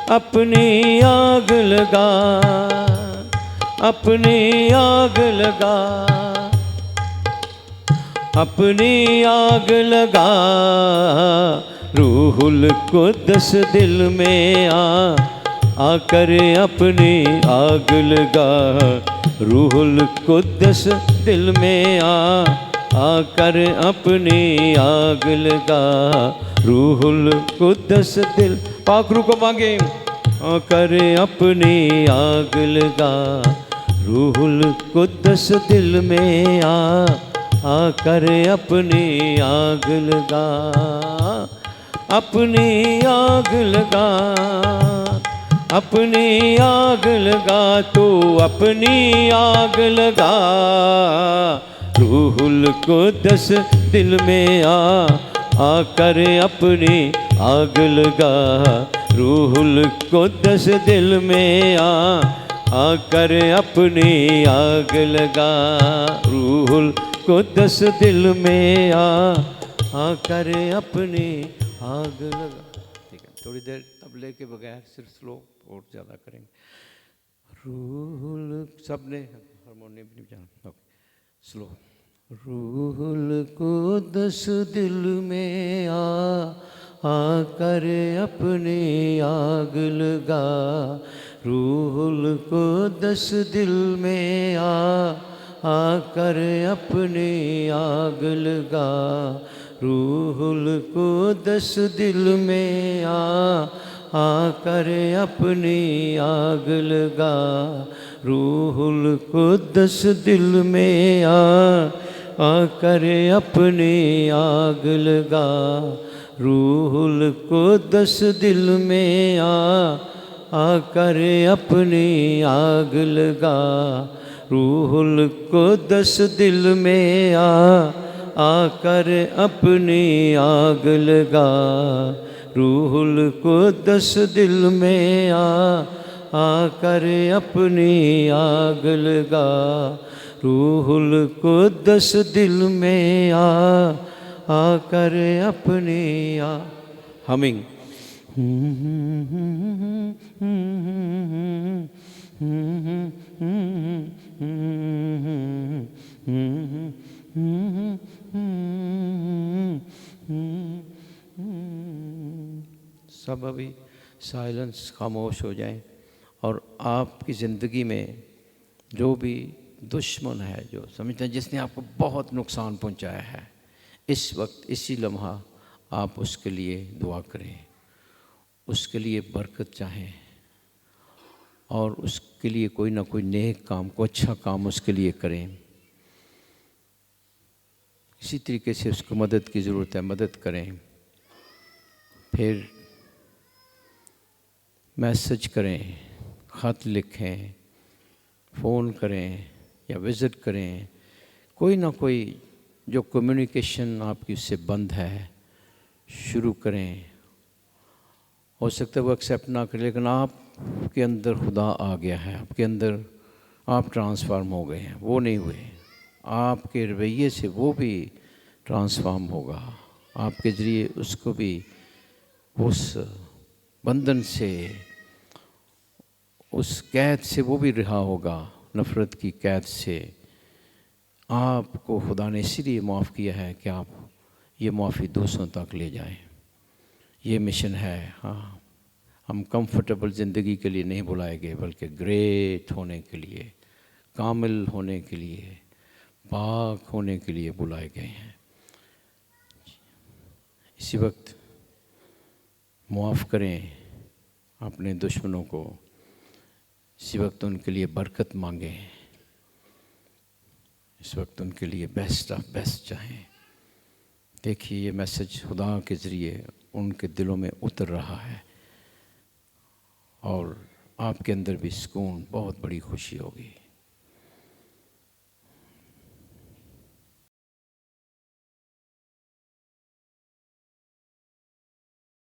अपनी आग लगा, अपनी आग लगा, अपनी आग लगा। रूहुल कुद्दस दिल में आ, आकर अपनी आग लगा। रूहुल कुद्दस दिल में आ, आकर अपनी आग लगा। रूहुल कुद्दस दिल, पाक रूह को मांगे, आकर अपनी आग लगा। रूहुल कुद्दस दिल में आ, आकर अपनी आग लगा। अपनी आग लगा, अपनी आग लगा, तो अपनी आग लगा। रूहुल कुद्दस दिल में आ, आकर अपनी आग लगा। रूहुल कुद्दस दिल में आ, आकर अपनी आग लगा। रूहुल कुद्दस दिल में आ, आकर अपनी आग लगा। ठीक है, थोड़ी देर तबले के बगैर सिर्फ स्लो और ज़्यादा करेंगे। रूहुल, सब ने हारमोनियम नहीं बजाना, ओके स्लो। रूहुल कुद्दस दिल में आ, आकर अपनी आग लगा। रूहुल कुद्दस दिल में आ, आकर अपनी आग लगा। रूहुल कुद्दस दिल में आ, आकर अपनी आग लगा। रूहुल कुद्दस दिल में आ, आकर अपने आग लगा, रूहुल कुद्दस दिल में आकर अपने आग लगा, रूहुल कुद्दस दिल में आकर अपने आग लगा, रूहुल कुद्दस दिल में आकर अपने आग लगा, रूहुल कुद्दस दिल में आकर अपने हमिंग सब अभी साइलेंस, खामोश हो जाएं और आपकी ज़िंदगी में जो भी दुश्मन है, जो समझते हैं जिसने आपको बहुत नुकसान पहुंचाया है, इस वक्त इसी लम्हा आप उसके लिए दुआ करें, उसके लिए बरकत चाहें और उसके लिए कोई ना कोई नेक काम, कोई अच्छा काम उसके लिए करें। इसी तरीके से उसको मदद की ज़रूरत है, मदद करें। फिर मैसेज करें, ख़त लिखें, फ़ोन करें या विज़िट करें, कोई ना कोई जो कम्युनिकेशन आपकी उससे बंद है शुरू करें। हो सकता है वो एक्सेप्ट ना करें, लेकिन आपके अंदर खुदा आ गया है, आपके अंदर आप ट्रांसफार्म हो गए हैं, वो नहीं हुए। आपके रवैये से वो भी ट्रांसफार्म होगा, आपके ज़रिए उसको भी उस बंधन से, उस कैद से वो भी रिहा होगा, नफ़रत की कैद से। आपको खुदा ने इसीलिए माफ़ किया है कि आप ये माफ़ी दूसरों तक ले जाएं। ये मिशन है। हाँ, हम कंफर्टेबल ज़िंदगी के लिए नहीं बुलाए गए, बल्कि ग्रेट होने के लिए, कामिल होने के लिए, पाक होने के लिए बुलाए गए हैं। इसी वक्त माफ़ करें अपने दुश्मनों को, इसी वक्त उनके लिए बरकत मांगें, इस वक्त उनके लिए बेस्ट ऑफ बेस्ट चाहें। देखिए ये मैसेज खुदा के ज़रिए उनके दिलों में उतर रहा है और आपके अंदर भी सुकून, बहुत बड़ी खुशी होगी।